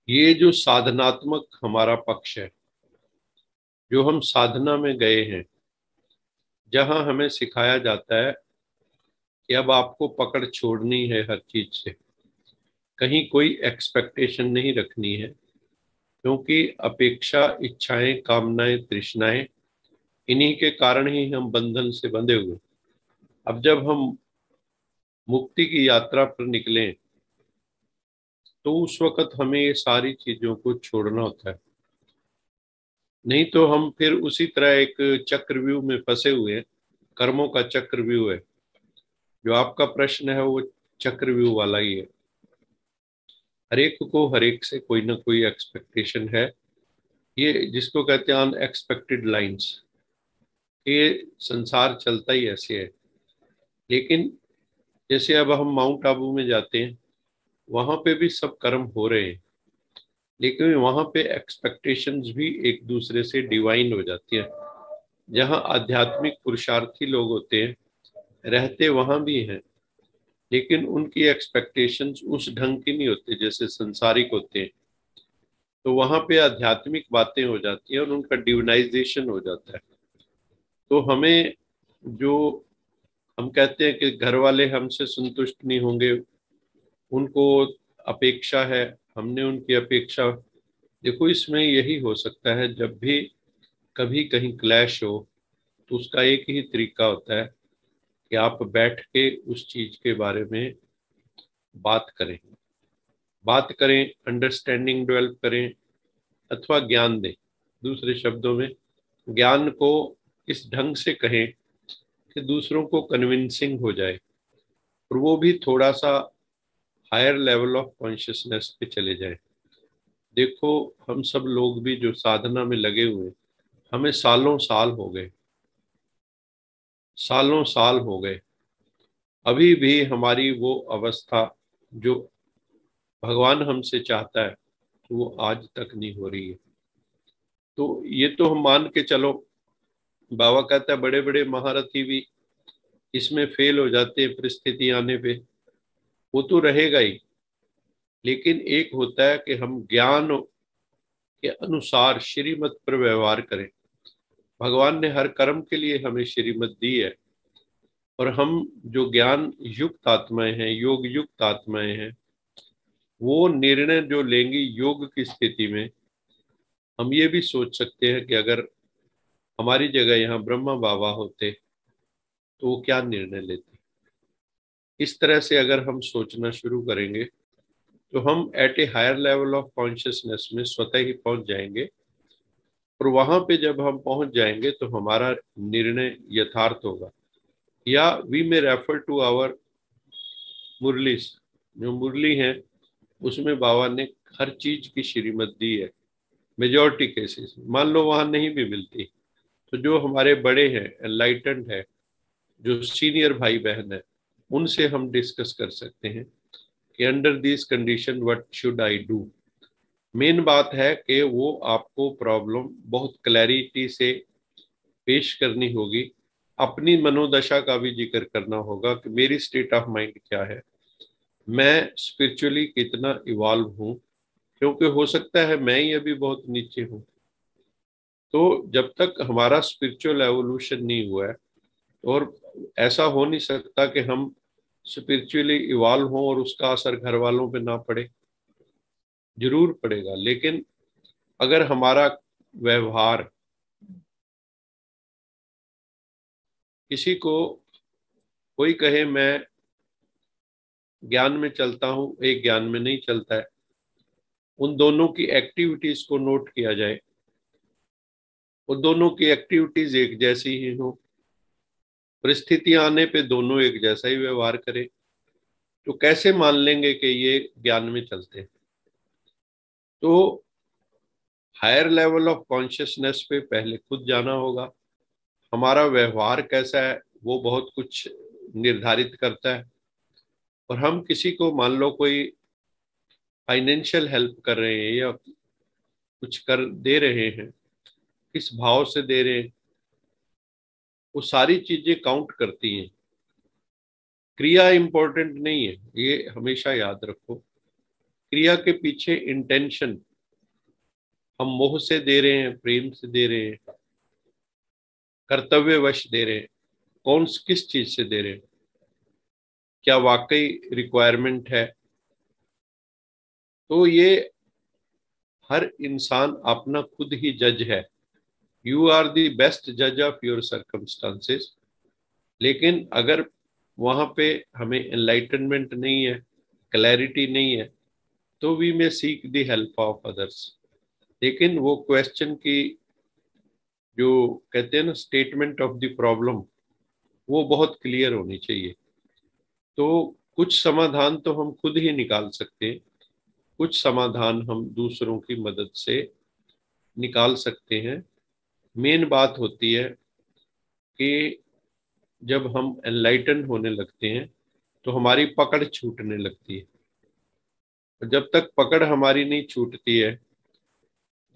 ये जो साधनात्मक हमारा पक्ष है, जो हम साधना में गए हैं, जहां हमें सिखाया जाता है कि अब आपको पकड़ छोड़नी है हर चीज से, कहीं कोई एक्सपेक्टेशन नहीं रखनी है, क्योंकि अपेक्षा, इच्छाएं, कामनाएं, तृष्णाएं, इन्हीं के कारण ही हम बंधन से बंधे हुए। अब जब हम मुक्ति की यात्रा पर निकले तो उस वक्त हमें ये सारी चीजों को छोड़ना होता है। नहीं तो हम फिर उसी तरह एक चक्रव्यूह में फंसे हुए हैं। कर्मों का चक्रव्यूह है। जो आपका प्रश्न है वो चक्रव्यूह वाला ही है। हरेक को हरेक से कोई ना कोई एक्सपेक्टेशन है। ये जिसको कहते हैं अनएक्सपेक्टेड लाइंस। ये संसार चलता ही ऐसे है। लेकिन जैसे अब हम माउंट आबू में जाते हैं, वहां पे भी सब कर्म हो रहे हैं, लेकिन वहां पे एक्सपेक्टेशंस भी एक दूसरे से डिवाइन हो जाती हैं। जहां आध्यात्मिक पुरुषार्थी लोग होते हैं, रहते वहां भी हैं, लेकिन उनकी एक्सपेक्टेशंस उस ढंग की नहीं होती जैसे संसारिक होते हैं। तो वहां पे आध्यात्मिक बातें हो जाती हैं और उनका डिविनाइजेशन हो जाता है। तो हमें, जो हम कहते हैं कि घर वाले हमसे संतुष्ट नहीं होंगे, उनको अपेक्षा है, हमने उनकी अपेक्षा। देखो, इसमें यही हो सकता है, जब भी कभी कहीं क्लैश हो तो उसका एक ही तरीका होता है कि आप बैठ के उस चीज के बारे में बात करें। बात करें, अंडरस्टैंडिंग डेवलप करें, अथवा ज्ञान दें। दूसरे शब्दों में ज्ञान को इस ढंग से कहें कि दूसरों को कन्विंसिंग हो जाए, और वो भी थोड़ा सा हायर लेवल ऑफ कॉन्शियसनेस पे चले जाए। देखो, हम सब लोग भी जो साधना में लगे हुए, हमें सालों साल हो गए, सालों साल हो गए, अभी भी हमारी वो अवस्था जो भगवान हमसे चाहता है वो आज तक नहीं हो रही है। तो ये तो हम मान के चलो, बाबा कहता है बड़े बड़े महारथी भी इसमें फेल हो जाते हैं परिस्थिति आने पे, वो तो रहेगा ही। लेकिन एक होता है कि हम ज्ञान के अनुसार श्रीमत पर व्यवहार करें। भगवान ने हर कर्म के लिए हमें श्रीमत दी है, और हम जो ज्ञान युक्त आत्माएं हैं, योग युक्त आत्माएं हैं, वो निर्णय जो लेंगी योग की स्थिति में, हम ये भी सोच सकते हैं कि अगर हमारी जगह यहाँ ब्रह्मा बाबा होते तो वो क्या निर्णय लेते। इस तरह से अगर हम सोचना शुरू करेंगे तो हम at a higher level of consciousness में स्वतः ही पहुंच जाएंगे। और वहां पे जब हम पहुंच जाएंगे तो हमारा निर्णय यथार्थ होगा। या we may refer to our murlis. जो मुरली है उसमें बाबा ने हर चीज की श्रीमत दी है। Majority cases. मान लो वहां नहीं भी मिलती, तो जो हमारे बड़े हैं, एनलाइटेंड है, जो सीनियर भाई बहन है, उनसे हम डिस्कस कर सकते हैं कि under this condition what should I do. Main बात है कि वो आपको प्रॉब्लम बहुत क्लैरिटी से पेश करनी होगी, अपनी मनोदशा का भी जिक्र करना होगा कि मेरी स्टेट ऑफ माइंड क्या है, मैं स्पिरिचुअली कितना इवॉल्व हूँ, क्योंकि हो सकता है मैं ही अभी बहुत नीचे हूँ। तो जब तक हमारा स्पिरिचुअल एवोल्यूशन नहीं हुआ है, और ऐसा हो नहीं सकता कि हम स्पिरिचुअली इवॉल्व हों और उसका असर घर वालों पे ना पड़े, जरूर पड़ेगा। लेकिन अगर हमारा व्यवहार किसी को, कोई कहे मैं ज्ञान में चलता हूँ, एक ज्ञान में नहीं चलता है, उन दोनों की एक्टिविटीज को नोट किया जाए, उन दोनों की एक्टिविटीज एक जैसी ही हो, परिस्थितियां आने पे दोनों एक जैसा ही व्यवहार करें, तो कैसे मान लेंगे कि ये ज्ञान में चलते हैं। तो हायर लेवल ऑफ कॉन्शियसनेस पे पहले खुद जाना होगा। हमारा व्यवहार कैसा है वो बहुत कुछ निर्धारित करता है। और हम किसी को मान लो कोई फाइनेंशियल हेल्प कर रहे हैं या कुछ कर दे रहे हैं, किस भाव से दे रहे हैं, वो सारी चीजें काउंट करती हैं। क्रिया इंपॉर्टेंट नहीं है, ये हमेशा याद रखो। क्रिया के पीछे इंटेंशन, हम मोह से दे रहे हैं, प्रेम से दे रहे हैं, कर्तव्यवश दे रहे हैं, कौन किस चीज से दे रहे हैं, क्या वाकई रिक्वायरमेंट है। तो ये हर इंसान अपना खुद ही जज है। यू आर द बेस्ट जज ऑफ योर सर्कमस्टांसेस। लेकिन अगर वहां पे हमें एनलाइटनमेंट नहीं है, क्लैरिटी नहीं है, तो we may seek the help of others. लेकिन वो क्वेश्चन की जो कहते हैं ना स्टेटमेंट ऑफ द प्रॉब्लम, वो बहुत क्लियर होनी चाहिए। तो कुछ समाधान तो हम खुद ही निकाल सकते हैं, कुछ समाधान हम दूसरों की मदद से निकाल सकते हैं। मेन बात होती है कि जब हम एनलाइटन होने लगते हैं तो हमारी पकड़ छूटने लगती है। जब तक पकड़ हमारी नहीं छूटती है,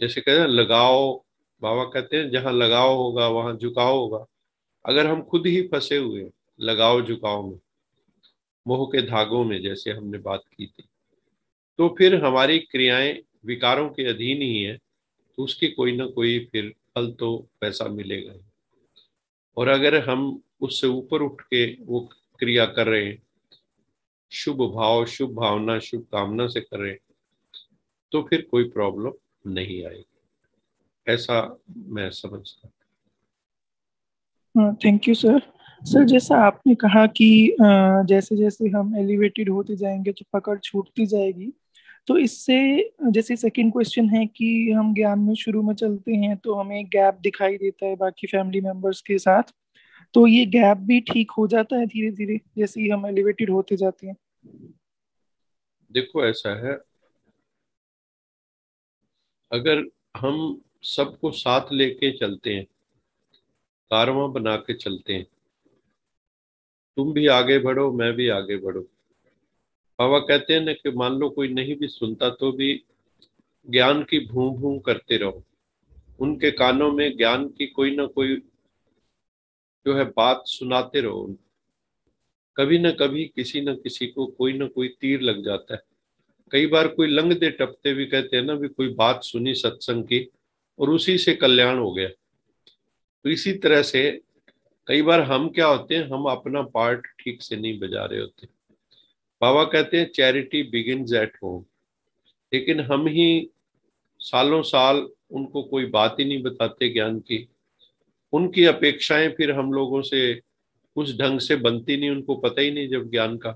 जैसे कहते हैं लगाओ, बाबा कहते हैं जहां लगाव होगा वहां झुकाव होगा। अगर हम खुद ही फंसे हुए हैं लगाव झुकाव में, मोह के धागों में, जैसे हमने बात की थी, तो फिर हमारी क्रियाएं विकारों के अधीन ही है, तो उसकी कोई ना कोई फिर फल तो पैसा मिलेगा ही। और अगर हम उससे ऊपर उठ के वो क्रिया कर रहे हैं, शुभ भाव, शुभ भावना, शुभ कामना से कर रहे हैं, तो फिर कोई प्रॉब्लम नहीं आएगी, ऐसा मैं समझता हूँ। Thank you sir. सर जैसा आपने कहा कि जैसे जैसे हम एलिवेटेड होते जाएंगे तो पकड़ छूटती जाएगी, तो इससे जैसे सेकंड क्वेश्चन है कि हम ज्ञान में शुरू में चलते हैं तो हमें गैप दिखाई देता है बाकी फैमिली मेंबर्स के साथ, तो ये गैप भी ठीक हो जाता है धीरे धीरे जैसे ही हम एलिवेटेड होते जाते हैं? देखो ऐसा है, अगर हम सबको साथ लेके चलते हैं, कारवां बना के चलते हैं, तुम भी आगे बढ़ो मैं भी आगे बढ़ो। बाबा कहते हैं ना कि मान लो कोई नहीं भी सुनता तो भी ज्ञान की भूं भूं करते रहो, उनके कानों में ज्ञान की कोई ना कोई जो है बात सुनाते रहो। कभी ना कभी किसी न किसी को कोई ना कोई तीर लग जाता है। कई बार कोई लंग दे टपते भी कहते हैं ना, भी कोई बात सुनी सत्संग की और उसी से कल्याण हो गया। तो इसी तरह से कई बार हम क्या होते हैं, हम अपना पार्ट ठीक से नहीं बजा रहे होते। बाबा कहते हैं चैरिटी बिगिंस एट होम, लेकिन हम ही सालों साल उनको कोई बात ही नहीं बताते ज्ञान की। उनकी अपेक्षाएं फिर हम लोगों से उस ढंग से बनती नहीं, उनको पता ही नहीं जब ज्ञान का।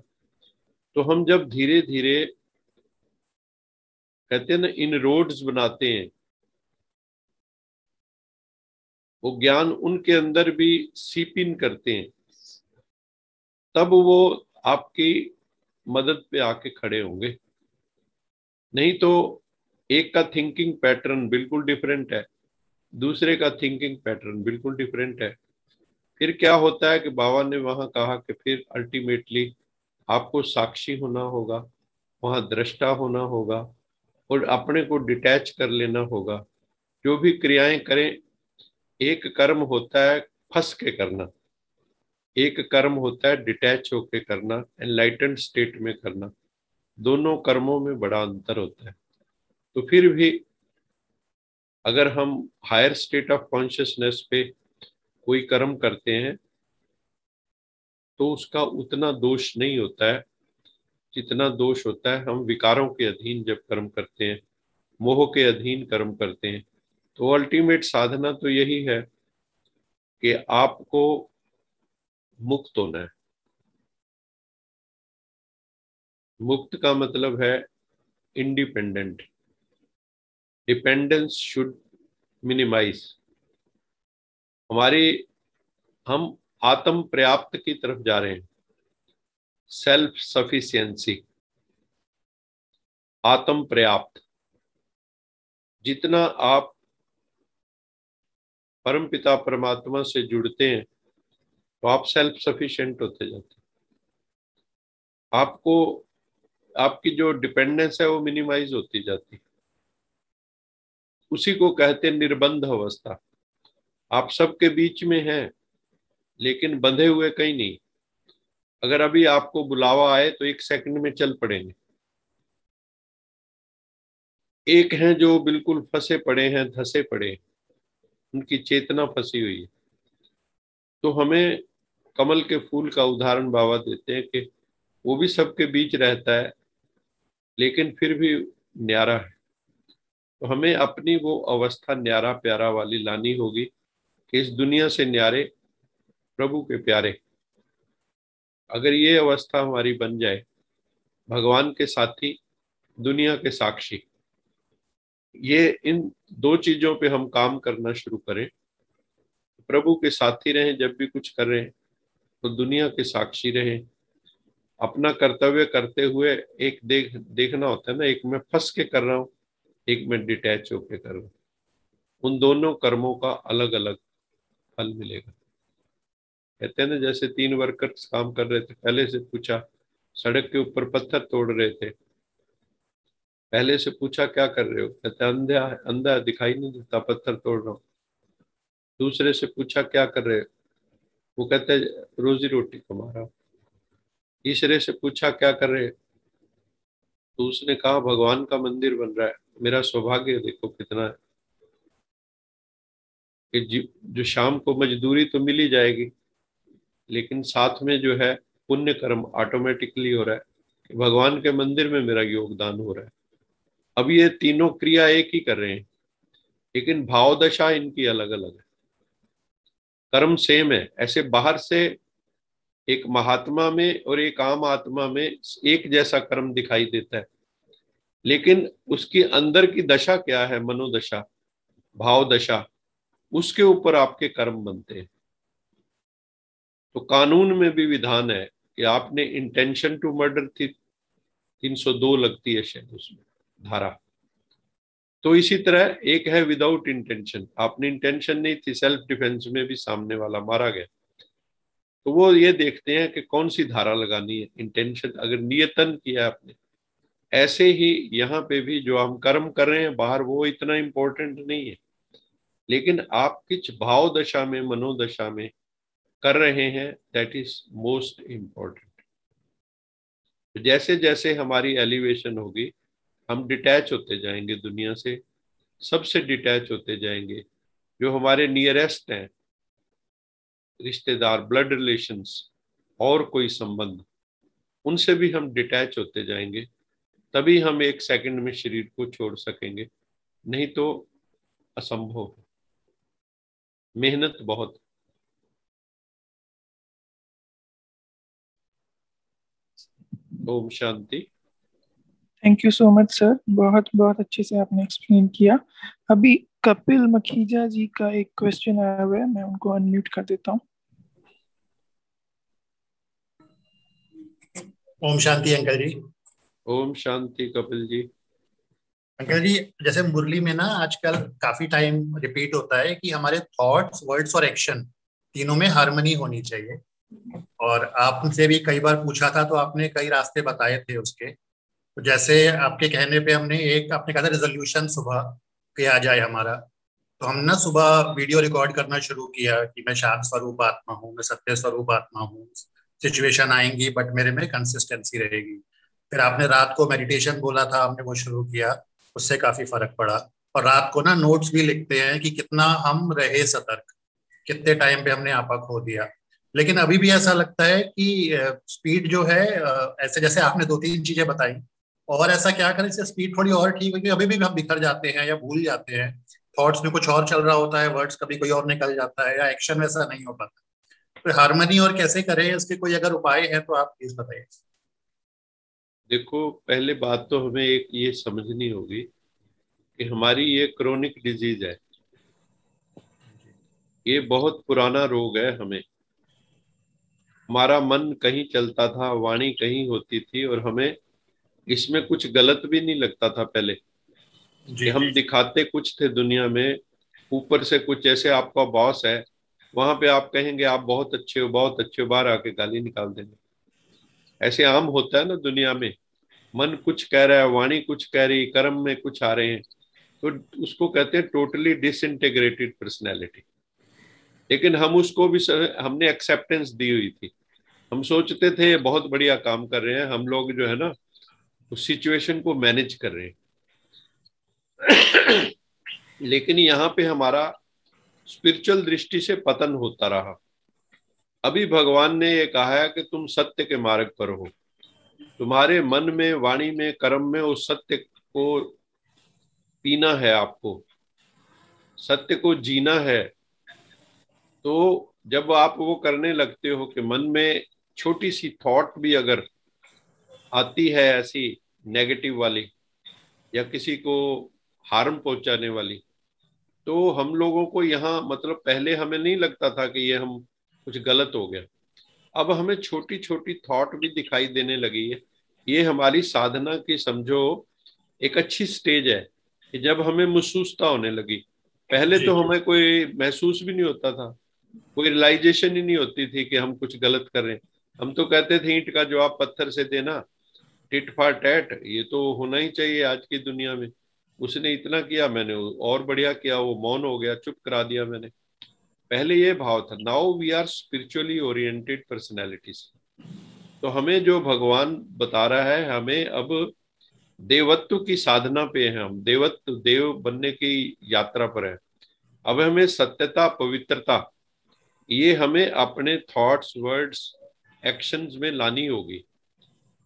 तो हम जब धीरे धीरे कहते हैं ना इन रोड्स बनाते हैं, वो ज्ञान उनके अंदर भी सीप इन करते हैं, तब वो आपकी मदद पे आके खड़े होंगे। नहीं तो एक का थिंकिंग पैटर्न बिल्कुल डिफरेंट है, दूसरे का थिंकिंग पैटर्न बिल्कुल डिफरेंट है। फिर क्या होता है कि बाबा ने वहां कहा कि फिर अल्टीमेटली आपको साक्षी होना होगा, वहां दृष्टा होना होगा और अपने को डिटैच कर लेना होगा। जो भी क्रियाएं करें, एक कर्म होता है फंस के करना, एक कर्म होता है डिटैच होके करना, एनलाइटेंड स्टेट में करना। दोनों कर्मों में बड़ा अंतर होता है। तो फिर भी अगर हम हायर स्टेट ऑफ कॉन्शियसनेस पे कोई कर्म करते हैं तो उसका उतना दोष नहीं होता है जितना दोष होता है हम विकारों के अधीन जब कर्म करते हैं, मोह के अधीन कर्म करते हैं। तो अल्टीमेट साधना तो यही है कि आपको मुक्त होना है। मुक्त का मतलब है इंडिपेंडेंट। Dependence should minimise. हमारी हम आत्म पर्याप्त की तरफ जा रहे हैं, सेल्फ सफिशिएंसी, आत्म पर्याप्त। जितना आप परमपिता परमात्मा से जुड़ते हैं तो आप सेल्फ सफिशिएंट होते जाते हैं। आपको आपकी जो डिपेंडेंस है वो मिनिमाइज होती जाती है। उसी को कहते हैं निर्बंध अवस्था। आप सबके बीच में हैं लेकिन बंधे हुए कहीं नहीं। अगर अभी आपको बुलावा आए तो एक सेकंड में चल पड़ेंगे। एक हैं जो बिल्कुल फंसे पड़े हैं, धंसे पड़े हैं, उनकी चेतना फंसी हुई है। तो हमें कमल के फूल का उदाहरण बाबा देते हैं कि वो भी सबके बीच रहता है लेकिन फिर भी न्यारा है। तो हमें अपनी वो अवस्था न्यारा प्यारा वाली लानी होगी कि इस दुनिया से न्यारे, प्रभु के प्यारे। अगर ये अवस्था हमारी बन जाए, भगवान के साथी, दुनिया के साक्षी, ये इन दो चीजों पे हम काम करना शुरू करें, प्रभु के साथी रहें जब भी कुछ कर रहे हैं, तो दुनिया के साक्षी रहें। अपना कर्तव्य करते हुए एक देखना होता है ना, एक मैं फंस के कर रहा हूँ, एक मैं डिटैच होके कर रहा हूँ। उन दोनों कर्मों का अलग अलग फल मिलेगा। कहते हैं ना, जैसे 3 वर्कर्स काम कर रहे थे, पहले से पूछा, सड़क के ऊपर पत्थर तोड़ रहे थे, पहले से पूछा क्या कर रहे हो, कहते अंधा अंधा दिखाई नहीं देता, पत्थर तोड़ रहा हूँ। दूसरे से पूछा क्या कर रहे हो, वो कहते रोजी रोटी कमा रहा हूँ। तीसरे से पूछा क्या कर रहे हो, तो उसने कहा भगवान का मंदिर बन रहा है। मेरा सौभाग्य देखो कितना है कि जो शाम को मजदूरी तो मिल ही जाएगी लेकिन साथ में जो है पुण्य कर्म ऑटोमेटिकली हो रहा है कि भगवान के मंदिर में मेरा योगदान हो रहा है। अब ये तीनों क्रिया एक ही कर रहे हैं लेकिन भाव दशा इनकी अलग अलग है। कर्म सेम है। ऐसे बाहर से एक महात्मा में और एक आम आत्मा में एक जैसा कर्म दिखाई देता है लेकिन उसकी अंदर की दशा क्या है, मनोदशा, भाव दशा, उसके ऊपर आपके कर्म बनते हैं। तो कानून में भी विधान है कि आपने इंटेंशन टू मर्डर थी, 302 लगती है शायद उसमें धारा। तो इसी तरह एक है विदाउट इंटेंशन, आपने इंटेंशन नहीं थी, सेल्फ डिफेंस में भी सामने वाला मारा गया। तो वो ये देखते हैं कि कौन सी धारा लगानी है, इंटेंशन अगर नियतन किया आपने। ऐसे ही यहाँ पे भी जो हम कर्म कर रहे हैं बाहर वो इतना इम्पोर्टेंट नहीं है लेकिन आप किस भाव दशा में, मनोदशा में कर रहे हैं, दैट इज मोस्ट इम्पोर्टेंट। जैसे जैसे हमारी एलिवेशन होगी हम डिटैच होते जाएंगे दुनिया से, सबसे डिटैच होते जाएंगे। जो हमारे नियरेस्ट हैं, रिश्तेदार, ब्लड रिलेशंस और कोई संबंध, उनसे भी हम डिटैच होते जाएंगे। तभी हम एक सेकंड में शरीर को छोड़ सकेंगे, नहीं तो असंभव है। मेहनत बहुत। ओम शांति। Thank you so much sir, बहुत बहुत अच्छे से आपने एक्सप्लेन किया। अभी कपिल मखीजा जी का एक क्वेश्चन आया हुआ है, मैं उनको अनम्यूट कर देता हूँ। ओम शांति अंकल जी। ओम शांति कपिल जी। अंकल जी, जैसे मुरली में ना आजकल काफी टाइम रिपीट होता है कि हमारे थॉट्स, वर्ड्स और एक्शन तीनों में हार्मनी होनी चाहिए। और आपसे भी कई बार पूछा था तो आपने कई रास्ते बताए थे उसके। तो जैसे आपके कहने पे हमने एक, आपने कहा था रेजोल्यूशन सुबह किया जाए हमारा, तो हम ना सुबह वीडियो रिकॉर्ड करना शुरू किया कि मैं शांत स्वरूप आत्मा हूँ, मैं सत्य स्वरूप आत्मा हूँ, सिचुएशन आएंगी बट मेरे में कंसिस्टेंसी रहेगी। फिर आपने रात को मेडिटेशन बोला था, हमने वो शुरू किया, उससे काफी फर्क पड़ा। और रात को ना नोट्स भी लिखते हैं कि कितना हम रहे सतर्क, कितने टाइम पे हमने आपा खो दिया। लेकिन अभी भी ऐसा लगता है कि स्पीड जो है, ऐसे जैसे आपने दो तीन चीजें बताई, और ऐसा क्या करें इससे स्पीड थोड़ी और ठीक होगी। अभी भी हम बिखर जाते हैं या भूल जाते हैं, थॉट्स में कुछ और चल रहा होता है, वर्ड्स कभी कोई और निकल जाता है, या एक्शन वैसा नहीं हो पाता। तो हारमोनी और कैसे करें, इसके कोई अगर उपाय है तो आप प्लीज बताइए। देखो, पहले बात तो हमें एक ये समझनी होगी कि हमारी ये क्रोनिक डिजीज है। ये बहुत पुराना रोग है। हमारा मन कहीं चलता था, वाणी कहीं होती थी, और हमें इसमें कुछ गलत भी नहीं लगता था पहले, कि जी हम दिखाते कुछ थे दुनिया में। ऊपर से कुछ, ऐसे आपका बॉस है, वहां पे आप कहेंगे आप बहुत अच्छे हो, बहुत अच्छे हो, बाहर आके गाली निकाल देंगे। ऐसे आम होता है ना दुनिया में। मन कुछ कह रहा है, वाणी कुछ कह रही, कर्म में कुछ आ रहे हैं, तो उसको कहते हैं टोटली डिसइंटीग्रेटेड पर्सनैलिटी। लेकिन हम उसको भी हमने एक्सेप्टेंस दी हुई थी। हम सोचते थे ये बहुत बढ़िया काम कर रहे हैं, हम लोग जो है ना उस सिचुएशन को मैनेज कर रहे हैं। लेकिन यहाँ पे हमारा स्पिरिचुअल दृष्टि से पतन होता रहा। अभी भगवान ने ये कहा है कि तुम सत्य के मार्ग पर हो। तुम्हारे मन में, वाणी में, कर्म में उस सत्य को पीना है, आपको सत्य को जीना है। तो जब आप वो करने लगते हो कि मन में छोटी सी थॉट भी अगर आती है ऐसी नेगेटिव वाली, या किसी को हार्म पहुंचाने वाली, तो हम लोगों को यहाँ, मतलब पहले हमें नहीं लगता था कि ये हम कुछ गलत हो गया। अब हमें छोटी छोटी थॉट भी दिखाई देने लगी है। ये हमारी साधना की, समझो, एक अच्छी स्टेज है कि जब हमें महसूसता होने लगी। पहले जी तो हमें कोई महसूस भी नहीं होता था, कोई रियलाइजेशन ही नहीं होती थी कि हम कुछ गलत कर रहे हैं। हम तो कहते थे ईंट का जवाब पत्थर से देना, टिट फॉर टैट, ये तो होना ही चाहिए आज की दुनिया में। उसने इतना किया, मैंने और बढ़िया किया, वो मौन हो गया, चुप करा दिया मैंने। पहले ये भाव था। Now we are spiritually oriented personalities. तो हमें जो भगवान बता रहा है, हमें अब देवत्व की साधना पे है, हम देवत्व, देव बनने की यात्रा पर है। अब हमें सत्यता, पवित्रता, ये हमें अपने थॉट्स, वर्ड्स, एक्शंस में लानी होगी।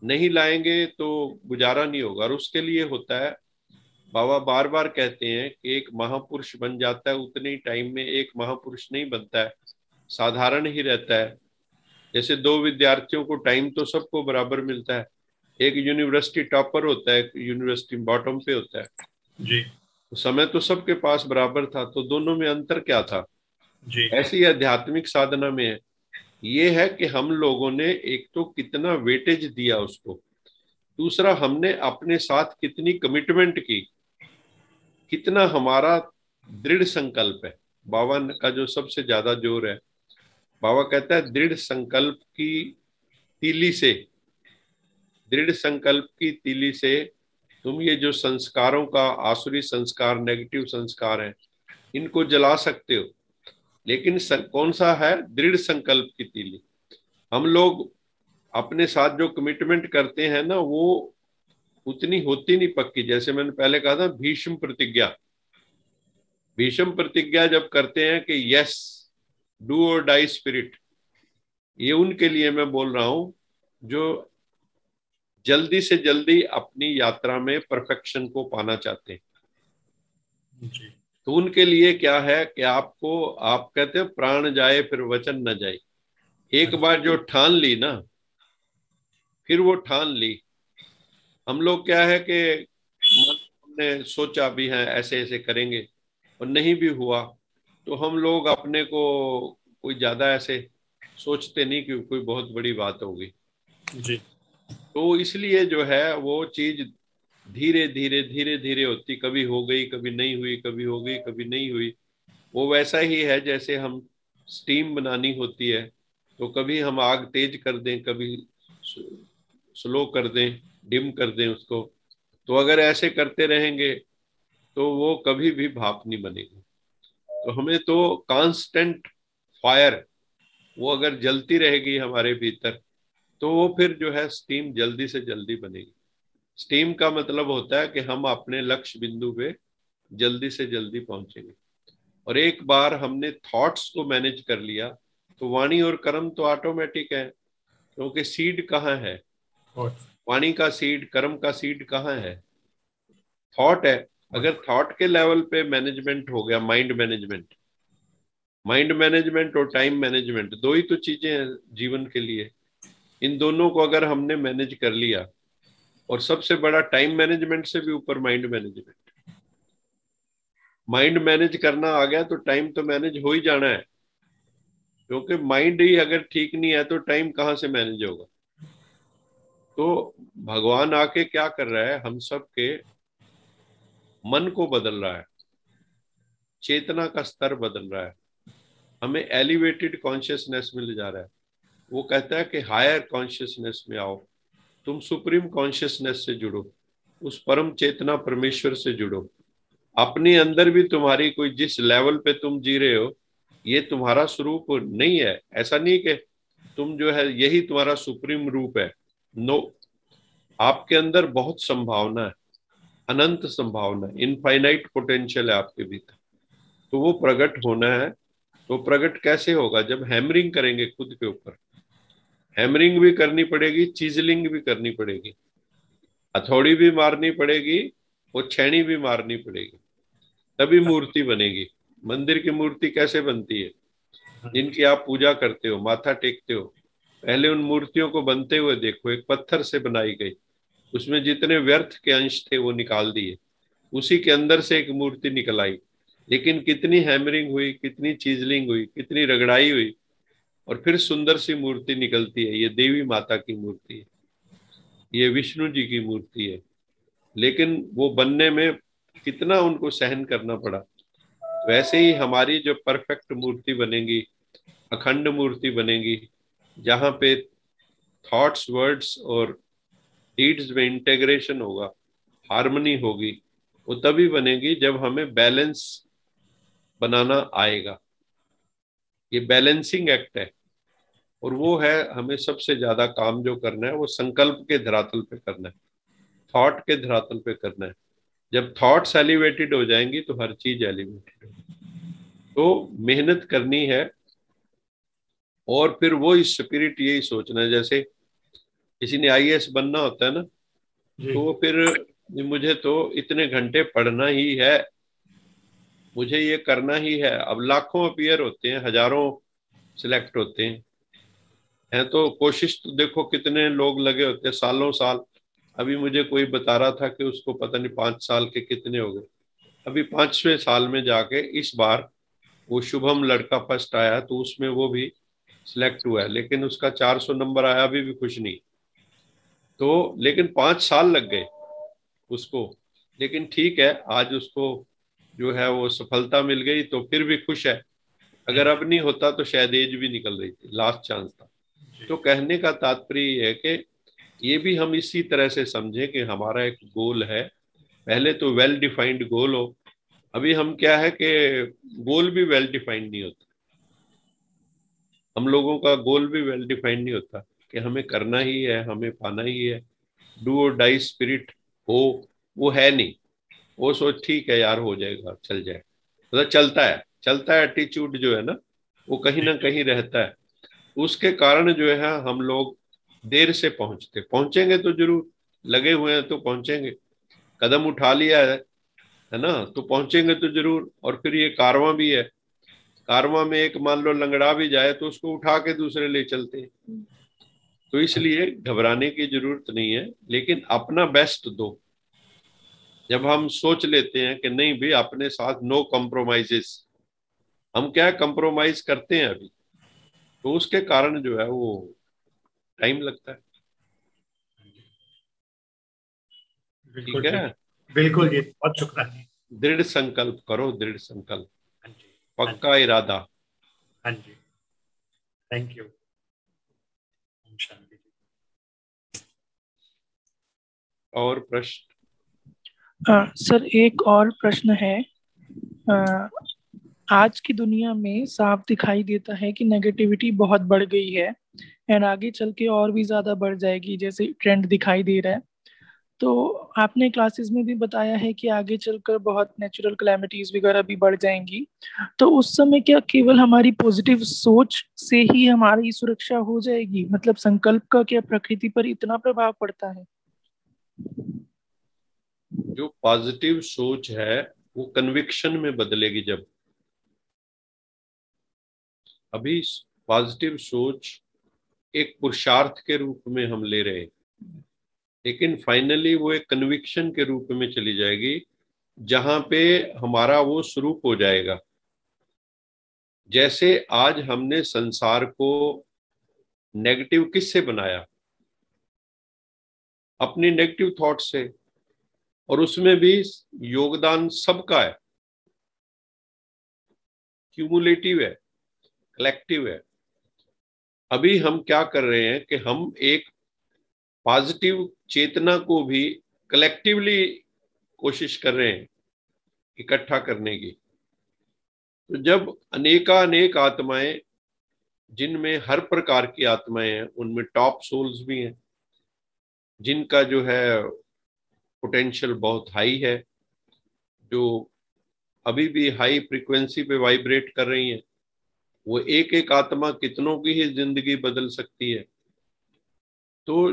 नहीं लाएंगे तो गुजारा नहीं होगा। और उसके लिए होता है, बाबा बार बार कहते हैं कि एक महापुरुष बन जाता है उतने ही टाइम में एक महापुरुष नहीं बनता है, साधारण ही रहता है। जैसे दो विद्यार्थियों को टाइम तो सबको बराबर मिलता है। एक यूनिवर्सिटी टॉपर होता है, एक यूनिवर्सिटी बॉटम पे होता है। जी तो समय तो सबके पास बराबर था, तो दोनों में अंतर क्या था? जी ऐसी आध्यात्मिक साधना में है, ये है कि हम लोगों ने एक तो कितना वेटेज दिया उसको, दूसरा हमने अपने साथ कितनी कमिटमेंट की, कितना हमारा दृढ़ संकल्प है। बाबा का जो सबसे ज्यादा जोर है, बाबा कहता है दृढ़ संकल्प की तीली से, दृढ़ संकल्प की तीली से तुम ये जो संस्कारों का, आसुरी संस्कार, नेगेटिव संस्कार है, इनको जला सकते हो। लेकिन कौन सा है दृढ़ संकल्प की तीली? हम लोग अपने साथ जो कमिटमेंट करते हैं ना, वो उतनी होती नहीं पक्की। जैसे मैंने पहले कहा था, भीष्म प्रतिज्ञा, भीष्म प्रतिज्ञा जब करते हैं कि यस, डू और डाई स्पिरिट, ये उनके लिए मैं बोल रहा हूं जो जल्दी से जल्दी अपनी यात्रा में परफेक्शन को पाना चाहते हैं। जी तो उनके लिए क्या है कि आपको, आप कहते हैं प्राण जाए फिर वचन न जाए। एक बार जो ठान ली ना, फिर वो ठान ली। हम लोग क्या है कि हमने सोचा भी है ऐसे ऐसे करेंगे, और नहीं भी हुआ, तो हम लोग अपने को कोई ज्यादा ऐसे सोचते नहीं कि कोई बहुत बड़ी बात होगी। जी तो इसलिए जो है वो चीज धीरे धीरे धीरे धीरे होती, कभी हो गई कभी नहीं हुई, कभी हो गई कभी नहीं हुई। वो वैसा ही है जैसे हम स्टीम बनानी होती है, तो कभी हम आग तेज कर दें, कभी स्लो कर दें, डिम कर दें उसको। तो अगर ऐसे करते रहेंगे तो वो कभी भी भाप नहीं बनेगी। तो हमें तो कांस्टेंट फायर, वो अगर जलती रहेगी हमारे भीतर, तो वो फिर जो है स्टीम जल्दी से जल्दी बनेगी। स्टीम का मतलब होता है कि हम अपने लक्ष्य बिंदु पे जल्दी से जल्दी पहुंचेंगे। और एक बार हमने थॉट्स को मैनेज कर लिया तो वाणी और कर्म तो ऑटोमेटिक है, क्योंकि सीड कहाँ है? वाणी का सीड, कर्म का सीड कहाँ है? थॉट है। अगर थॉट के लेवल पे मैनेजमेंट हो गया, माइंड मैनेजमेंट, माइंड मैनेजमेंट और टाइम मैनेजमेंट दो ही तो चीजें हैं जीवन के लिए। इन दोनों को अगर हमने मैनेज कर लिया, और सबसे बड़ा टाइम मैनेजमेंट से भी ऊपर माइंड मैनेजमेंट, माइंड मैनेज करना आ गया तो टाइम तो मैनेज हो ही जाना है। क्योंकि माइंड ही अगर ठीक नहीं है तो टाइम कहाँ से मैनेज होगा? तो भगवान आके क्या कर रहा है, हम सब के मन को बदल रहा है, चेतना का स्तर बदल रहा है, हमें एलिवेटेड कॉन्शियसनेस में ले जा रहा है। वो कहता है कि हायर कॉन्शियसनेस में आओ, तुम सुप्रीम कॉन्शियसनेस से जुड़ो, उस परम चेतना परमेश्वर से जुड़ो। अपने अंदर भी तुम्हारी कोई, जिस लेवल पे तुम जी रहे हो, ये तुम्हारा स्वरूप नहीं है। ऐसा नहीं कि तुम जो है यही तुम्हारा सुप्रीम रूप है। नो, आपके अंदर बहुत संभावना है, अनंत संभावना, इनफाइनाइट पोटेंशियल है आपके भीतर। तो वो प्रकट होना है। तो प्रकट कैसे होगा? जब हैमरिंग करेंगे खुद के ऊपर। हैमरिंग भी करनी पड़ेगी, चीजलिंग भी करनी पड़ेगी, हथौड़ी भी मारनी पड़ेगी, और छेनी भी मारनी पड़ेगी, तभी मूर्ति बनेगी। मंदिर की मूर्ति कैसे बनती है? जिनकी आप पूजा करते हो, माथा टेकते हो, पहले उन मूर्तियों को बनते हुए देखो। एक पत्थर से बनाई गई, उसमें जितने व्यर्थ के अंश थे वो निकाल दिए, उसी के अंदर से एक मूर्ति निकल आई। लेकिन कितनी हैमरिंग हुई, कितनी चीजलिंग हुई, कितनी रगड़ाई हुई, और फिर सुंदर सी मूर्ति निकलती है। ये देवी माता की मूर्ति है, ये विष्णु जी की मूर्ति है। लेकिन वो बनने में कितना उनको सहन करना पड़ा। वैसे ही हमारी जो परफेक्ट मूर्ति बनेगी, अखंड मूर्ति बनेगी, जहाँ पे थॉट्स, वर्ड्स और डीड्स में इंटेग्रेशन होगा, हार्मनी होगी, वो तभी बनेगी जब हमें बैलेंस बनाना आएगा। ये बैलेंसिंग एक्ट है। और वो है, हमें सबसे ज्यादा काम जो करना है वो संकल्प के धरातल पे करना है, थॉट के धरातल पे करना है। जब थॉट्स एलिवेटेड हो जाएंगी तो हर चीज एलिवेटेड होगी। तो मेहनत करनी है। और फिर वो इस स्पिरिट, यही सोचना है, जैसे किसी ने आईएएस बनना होता है ना, तो फिर मुझे तो इतने घंटे पढ़ना ही है, मुझे ये करना ही है। अब लाखों अपीयर होते हैं, हजारों सिलेक्ट होते हैं, तो कोशिश तो देखो कितने लोग लगे होते हैं, सालों साल। अभी मुझे कोई बता रहा था कि उसको पता नहीं 5 साल के कितने हो गए। अभी 5वें साल में जाके इस बार वो शुभम लड़का फर्स्ट आया, तो उसमें वो भी सिलेक्ट हुआ है, लेकिन उसका 400 नंबर आया, अभी भी खुश नहीं। तो लेकिन 5 साल लग गए उसको। लेकिन ठीक है, आज उसको जो है वो सफलता मिल गई, तो फिर भी खुश है। अगर अब नहीं होता तो शायद एज भी निकल रही थी, लास्ट चांस था। तो कहने का तात्पर्य ये है कि ये भी हम इसी तरह से समझें कि हमारा एक गोल है। पहले तो वेल डिफाइंड गोल हो। अभी हम क्या है कि गोल भी वेल डिफाइंड नहीं होता, हम लोगों का गोल भी वेल डिफाइंड नहीं होता कि हमें करना ही है, हमें पाना ही है। डू और डाई स्पिरिट हो, वो है नहीं। वो सोच ठीक है यार, हो जाएगा, चल जाए, मतलब चलता है, चलता है। एटीट्यूड जो है ना, वो कहीं ना कहीं रहता है। उसके कारण जो है हम लोग देर से पहुंचेंगे तो जरूर, लगे हुए हैं तो पहुंचेंगे, कदम उठा लिया है ना, तो पहुंचेंगे तो जरूर। और फिर ये कारवां भी है, कारवां में एक मान लो लंगड़ा भी जाए तो उसको उठा के दूसरे ले चलते हैं। तो इसलिए घबराने की जरूरत नहीं है, लेकिन अपना बेस्ट दो। जब हम सोच लेते हैं कि नहीं भी, अपने साथ नो कॉम्प्रोमाइजेस, हम क्या कंप्रोमाइज करते हैं अभी, तो उसके कारण जो है वो टाइम लगता है। ठीक है, बिल्कुल जी, बहुत शुक्रिया। दृढ़ संकल्प करो, दृढ़ संकल्प, हाँ जी, पक्का इरादा। हाँ जी, थैंक यू। शांति। और प्रश्न? सर एक और प्रश्न है। अ, आज की दुनिया में साफ दिखाई देता है कि नेगेटिविटी बहुत बढ़ गई है एंड आगे चल के और भी ज्यादा बढ़ जाएगी, जैसे ट्रेंड दिखाई दे रहा है। तो आपने क्लासेस में भी बताया है कि आगे चलकर बहुत नेचुरल कैलेमिटीज वगैरह भी बढ़ जाएंगी। तो उस समय क्या केवल हमारी पॉजिटिव सोच से ही हमारी सुरक्षा हो जाएगी? मतलब संकल्प का क्या प्रकृति पर इतना प्रभाव पड़ता है? जो पॉजिटिव सोच है वो कन्विक्शन में बदलेगी। जब अभी पॉजिटिव सोच एक पुरुषार्थ के रूप में हम ले रहे हैं, लेकिन फाइनली वो एक कन्विक्शन के रूप में चली जाएगी, जहां पे हमारा वो स्वरूप हो जाएगा। जैसे आज हमने संसार को नेगेटिव किससे बनाया? अपनी नेगेटिव थॉट से, और उसमें भी योगदान सबका है, क्यूमुलेटिव है, कलेक्टिव है। अभी हम क्या कर रहे हैं कि हम एक पॉजिटिव चेतना को भी कलेक्टिवली कोशिश कर रहे हैं इकट्ठा करने की। तो जब अनेकानेक आत्माएं, जिनमें हर प्रकार की आत्माएं हैं, उनमें टॉप सोल्स भी हैं जिनका जो है पोटेंशियल बहुत हाई है, जो अभी भी हाई फ्रीक्वेंसी पे वाइब्रेट कर रही हैं, वो एक एक आत्मा कितनों की ही जिंदगी बदल सकती है। तो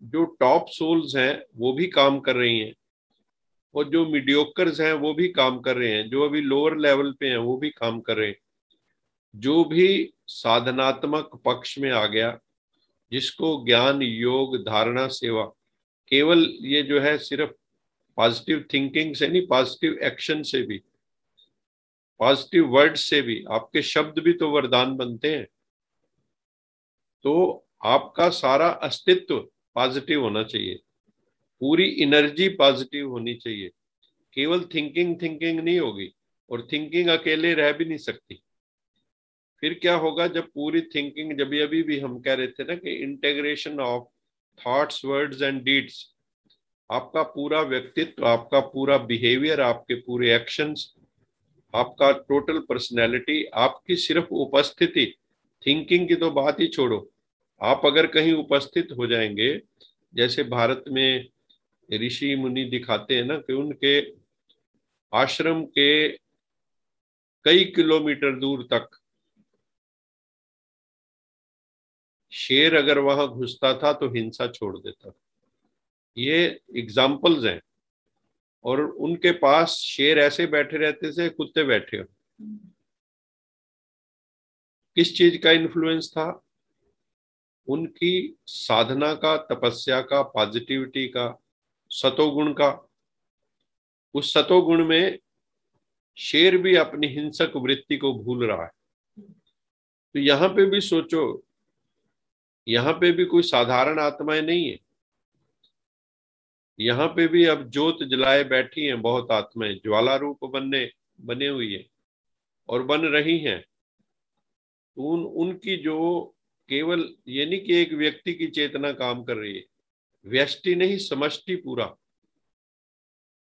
जो टॉप सोल्स हैं वो भी काम कर रही हैं, और जो मीडियोकर्स हैं वो भी काम कर रहे हैं, जो अभी लोअर लेवल पे हैं वो भी काम कर रहे हैं। जो भी साधनात्मक पक्ष में आ गया, जिसको ज्ञान, योग, धारणा, सेवा, केवल ये जो है सिर्फ पॉजिटिव थिंकिंग से नहीं, पॉजिटिव एक्शन से भी, पॉजिटिव वर्ड से भी, आपके शब्द भी तो वरदान बनते हैं। तो आपका सारा अस्तित्व पॉजिटिव होना चाहिए, पूरी एनर्जी पॉजिटिव होनी चाहिए। केवल थिंकिंग थिंकिंग नहीं होगी, और थिंकिंग अकेले रह भी नहीं सकती। फिर क्या होगा जब पूरी थिंकिंग, जब अभी भी हम कह रहे थे ना कि integration of thoughts, words and deeds, आपका पूरा व्यक्तित्व, आपका पूरा बिहेवियर, आपके पूरे एक्शंस, आपका टोटल पर्सनैलिटी, आपकी सिर्फ उपस्थिति, थिंकिंग की तो बात ही छोड़ो, आप अगर कहीं उपस्थित हो जाएंगे, जैसे भारत में ऋषि मुनि दिखाते हैं ना कि उनके आश्रम के कई किलोमीटर दूर तक शेर अगर वहां घुसता था तो हिंसा छोड़ देता था। ये एग्जाम्पल्स हैं। और उनके पास शेर ऐसे बैठे रहते थे, कुत्ते बैठे हो। किस चीज का इन्फ्लुएंस था? उनकी साधना का, तपस्या का, पॉजिटिविटी का, सतोगुण का। उस सतोगुण में शेर भी अपनी हिंसक वृत्ति को भूल रहा है। तो यहाँ पे भी सोचो, यहाँ पे भी कोई साधारण आत्माएं नहीं है। यहाँ पे भी अब ज्योत जलाए बैठी हैं बहुत आत्माएं, ज्वाला रूप बने हुई है और बन रही हैं। उनकी जो केवल ये नहीं कि एक व्यक्ति की चेतना काम कर रही है, व्यष्टि नहीं, समष्टि, पूरा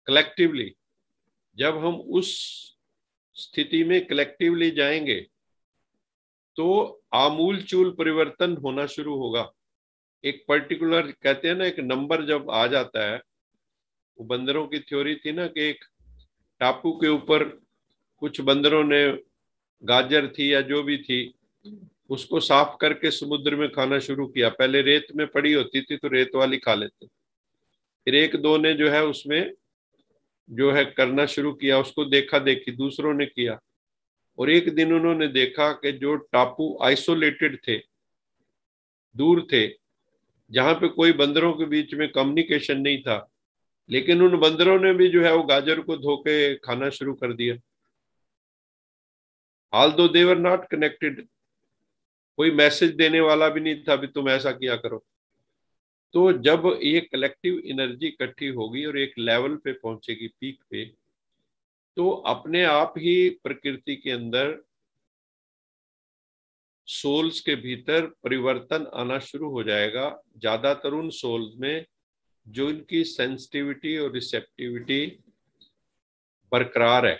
कलेक्टिवली। जब हम उस स्थिति में कलेक्टिवली जाएंगे तो आमूल चूल परिवर्तन होना शुरू होगा। एक पर्टिकुलर, कहते हैं ना, एक नंबर जब आ जाता है, वो बंदरों की थ्योरी थी ना कि एक टापू के ऊपर कुछ बंदरों ने गाजर थी या जो भी थी उसको साफ करके समुद्र में खाना शुरू किया। पहले रेत में पड़ी होती थी तो रेत वाली खा लेते, फिर एक दो ने जो है उसमें जो है करना शुरू किया, उसको देखा देखी दूसरों ने किया। और एक दिन उन्होंने देखा कि जो टापू आइसोलेटेड थे, दूर थे, जहां पे कोई बंदरों के बीच में कम्युनिकेशन नहीं था, लेकिन उन बंदरों ने भी जो है वो गाजर को धो के खाना शुरू कर दिया। Although they were not connected, कोई मैसेज देने वाला भी नहीं था भी तुम ऐसा किया करो। तो जब ये कलेक्टिव एनर्जी इकट्ठी होगी और एक लेवल पे पहुंचेगी, पीक पे, तो अपने आप ही प्रकृति के अंदर सोल्स के भीतर परिवर्तन आना शुरू हो जाएगा। ज्यादातर उन सोल्स में जो इनकी सेंसिटिविटी और रिसेप्टिविटी बरकरार है,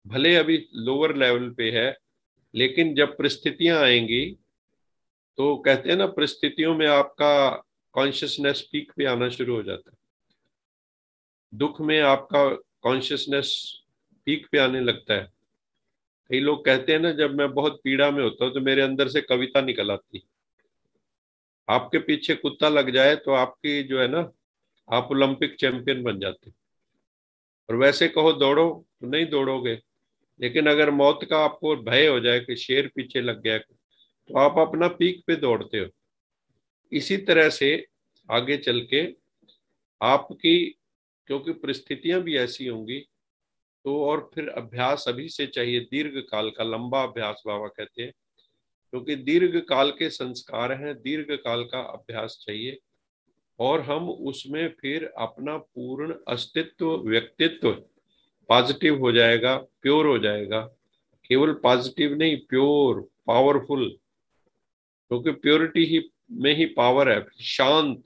भले अभी लोअर लेवल पे है, लेकिन जब परिस्थितियां आएंगी तो कहते हैं ना, परिस्थितियों में आपका कॉन्शियसनेस पीक पे आना शुरू हो जाता है। दुख में आपका कॉन्शियसनेस पीक पे आने लगता है। कई लोग कहते हैं ना, जब मैं बहुत पीड़ा में होता हूँ तो मेरे अंदर से कविता निकल आती। आपके पीछे कुत्ता लग जाए तो आपकी जो है ना, आप ओलंपिक चैंपियन बन जाते। और वैसे कहो दौड़ो तो नहीं दौड़ोगे, लेकिन अगर मौत का आपको भय हो जाए कि शेर पीछे लग गया, तो आप अपना पीक पे दौड़ते हो। इसी तरह से आगे चल के आपकी, क्योंकि परिस्थितियां भी ऐसी होंगी, तो और फिर अभ्यास अभी से चाहिए, दीर्घ काल का लंबा अभ्यास बाबा कहते हैं, क्योंकि दीर्घ काल के संस्कार हैं, दीर्घ काल का अभ्यास चाहिए। और हम उसमें फिर अपना पूर्ण अस्तित्व, व्यक्तित्व पॉजिटिव हो जाएगा, प्योर हो जाएगा। केवल पॉजिटिव नहीं, प्योर, पावरफुल, क्योंकि प्योरिटी ही में ही पावर है। शांत,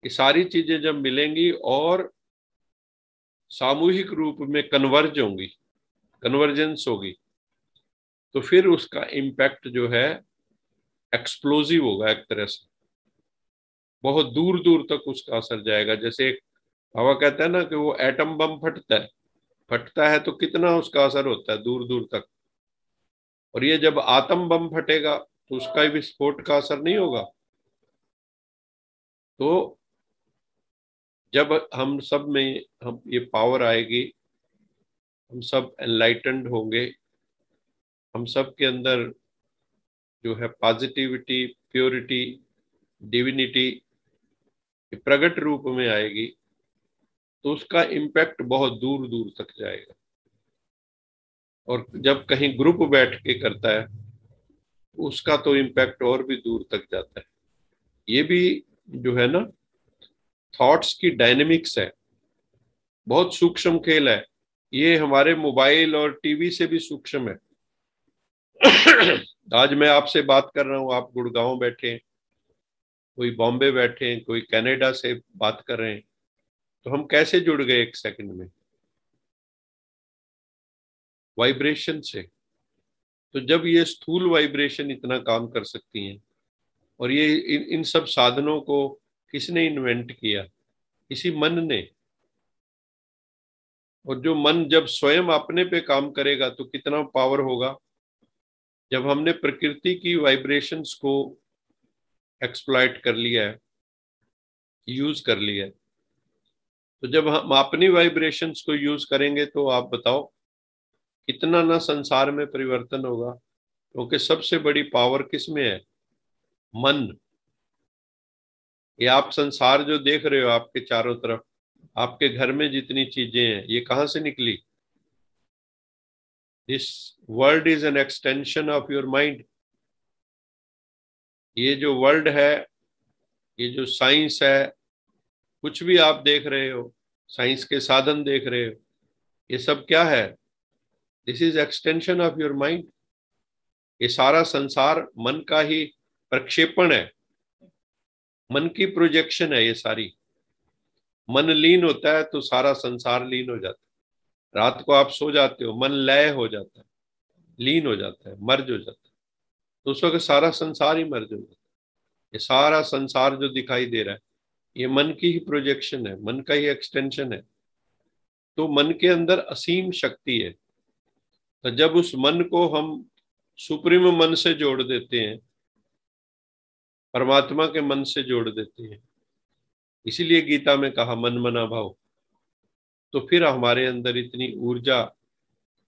ये सारी चीजें जब मिलेंगी और सामूहिक रूप में कन्वर्ज होंगी, कन्वर्जेंस होगी, तो फिर उसका इम्पैक्ट जो है एक्सप्लोजिव होगा। एक तरह से बहुत दूर दूर तक उसका असर जाएगा। जैसे एक हवा कहता है ना कि वो एटम बम फटता है तो कितना उसका असर होता है दूर दूर तक। और ये जब आतम बम फटेगा तो उसका भी विस्फोट का असर नहीं होगा। तो जब हम सब में हम ये पावर आएगी, हम सब एनलाइटेंड होंगे, हम सब के अंदर जो है पॉजिटिविटी, प्योरिटी, डिविनिटी प्रकट रूप में आएगी, तो उसका इम्पैक्ट बहुत दूर दूर तक जाएगा। और जब कहीं ग्रुप बैठ के करता है, उसका तो इम्पैक्ट और भी दूर तक जाता है। ये भी जो है ना, थॉट्स की डायनेमिक्स है, बहुत सूक्ष्म खेल है। ये हमारे मोबाइल और टीवी से भी सूक्ष्म है। आज मैं आपसे बात कर रहा हूँ, आप गुड़गांव बैठे हैं, कोई बॉम्बे बैठे हैं, कोई कनाडा से बात कर रहे हैं, तो हम कैसे जुड़ गए एक सेकंड में? वाइब्रेशन से। तो जब ये स्थूल वाइब्रेशन इतना काम कर सकती हैं, और ये इन सब साधनों को किसने इन्वेंट किया? इसी मन ने। और जो मन जब स्वयं अपने पे काम करेगा तो कितना पावर होगा। जब हमने प्रकृति की वाइब्रेशंस को एक्सप्लॉइट कर लिया है, यूज कर लिया है, तो जब हम अपनी वाइब्रेशंस को यूज करेंगे तो आप बताओ कितना ना संसार में परिवर्तन होगा। क्योंकि सबसे बड़ी पावर किस में है? मन। ये आप संसार जो देख रहे हो आपके चारों तरफ, आपके घर में जितनी चीजें हैं, ये कहां से निकली? This world is an extension of your mind. ये जो वर्ल्ड है, ये जो साइंस है, कुछ भी आप देख रहे हो, साइंस के साधन देख रहे हो, ये सब क्या है? This is extension of your mind. ये सारा संसार मन का ही प्रक्षेपण है, मन की प्रोजेक्शन है ये सारी। मन लीन होता है तो सारा संसार लीन हो जाता है। रात को आप सो जाते हो, मन लय हो जाता है, लीन हो जाता है, मर्ज हो जाता है, तो उस वक्त सारा संसार ही मर्ज हो जाता है। ये सारा संसार जो दिखाई दे रहा है, ये मन की ही प्रोजेक्शन है, मन का ही एक्सटेंशन है। तो मन के अंदर असीम शक्ति है। तो जब उस मन को हम सुप्रीम मन से जोड़ देते हैं, परमात्मा के मन से जोड़ देते हैं, इसीलिए गीता में कहा मन मना भाव, तो फिर हमारे अंदर इतनी ऊर्जा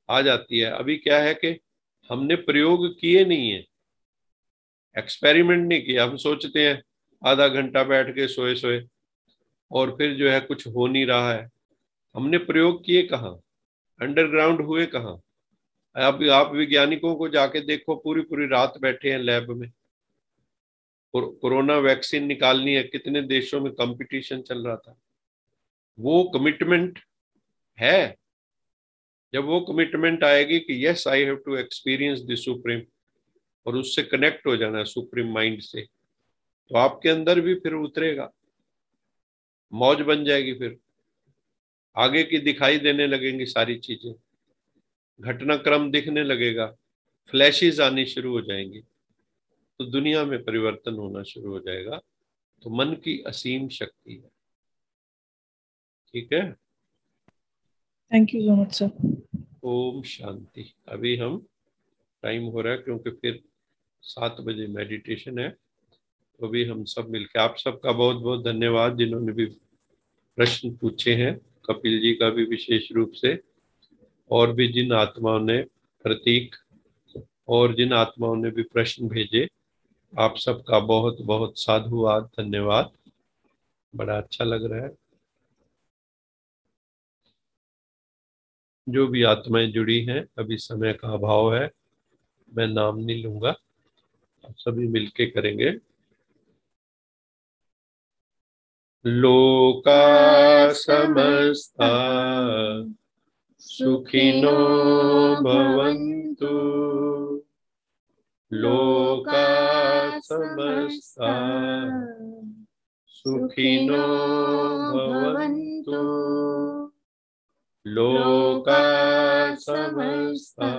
आ जाती है। अभी क्या है कि हमने प्रयोग किए नहीं है, एक्सपेरिमेंट नहीं किया। हम सोचते हैं आधा घंटा बैठ के सोए सोए, और फिर जो है कुछ हो नहीं रहा है। हमने प्रयोग किए कहाँ? अंडरग्राउंड हुए कहाँ? आप वैज्ञानिकों को जाके देखो, पूरी पूरी रात बैठे हैं लैब में, कोरोना वैक्सीन निकालनी है, कितने देशों में कंपटीशन चल रहा था। वो कमिटमेंट है। जब वो कमिटमेंट आएगी कि yes I have to experience the supreme, और उससे कनेक्ट हो जाना सुप्रीम माइंड से, तो आपके अंदर भी फिर उतरेगा, मौज बन जाएगी। फिर आगे की दिखाई देने लगेंगी सारी चीजें, घटनाक्रम दिखने लगेगा, फ्लैशेस आनी शुरू हो जाएंगी, तो दुनिया में परिवर्तन होना शुरू हो जाएगा। तो मन की असीम शक्ति है। ठीक है, thank you so much sir. ओम शांति। अभी हम टाइम हो रहा है क्योंकि फिर 7 बजे मेडिटेशन है, तो अभी हम सब मिलकर, आप सबका बहुत बहुत धन्यवाद जिन्होंने भी प्रश्न पूछे हैं, कपिल जी का भी विशेष रूप से, और भी जिन आत्माओं ने, प्रतीक, और जिन आत्माओं ने भी प्रश्न भेजे, आप सबका बहुत बहुत साधुवाद, धन्यवाद। बड़ा अच्छा लग रहा है। जो भी आत्माएं जुड़ी हैं, अभी समय का अभाव है, मैं नाम नहीं लूंगा, आप सभी मिलके करेंगे। लोका समस्ता सुखिनो भवन्तु, लोका समस्ता सुखिनो भवन्तु, लोका समस्ता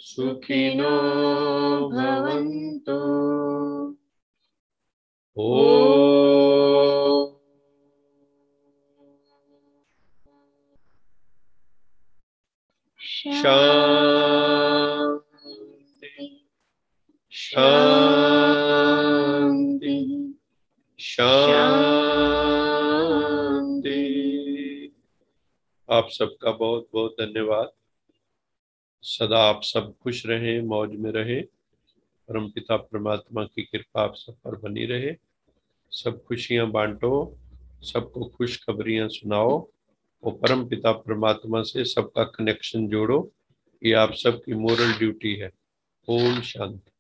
सुखिनो भवन्तु। ओम शांति शांति शांति। आप सबका बहुत बहुत धन्यवाद। सदा आप सब खुश रहें, मौज में रहें। परमपिता परमात्मा की कृपा आप सब पर बनी रहे। सब खुशियां बांटो, सबको खुशखबरियां सुनाओ, और परमपिता परमात्मा से सबका कनेक्शन जोड़ो। ये आप सबकी मोरल ड्यूटी है। ओम शांति।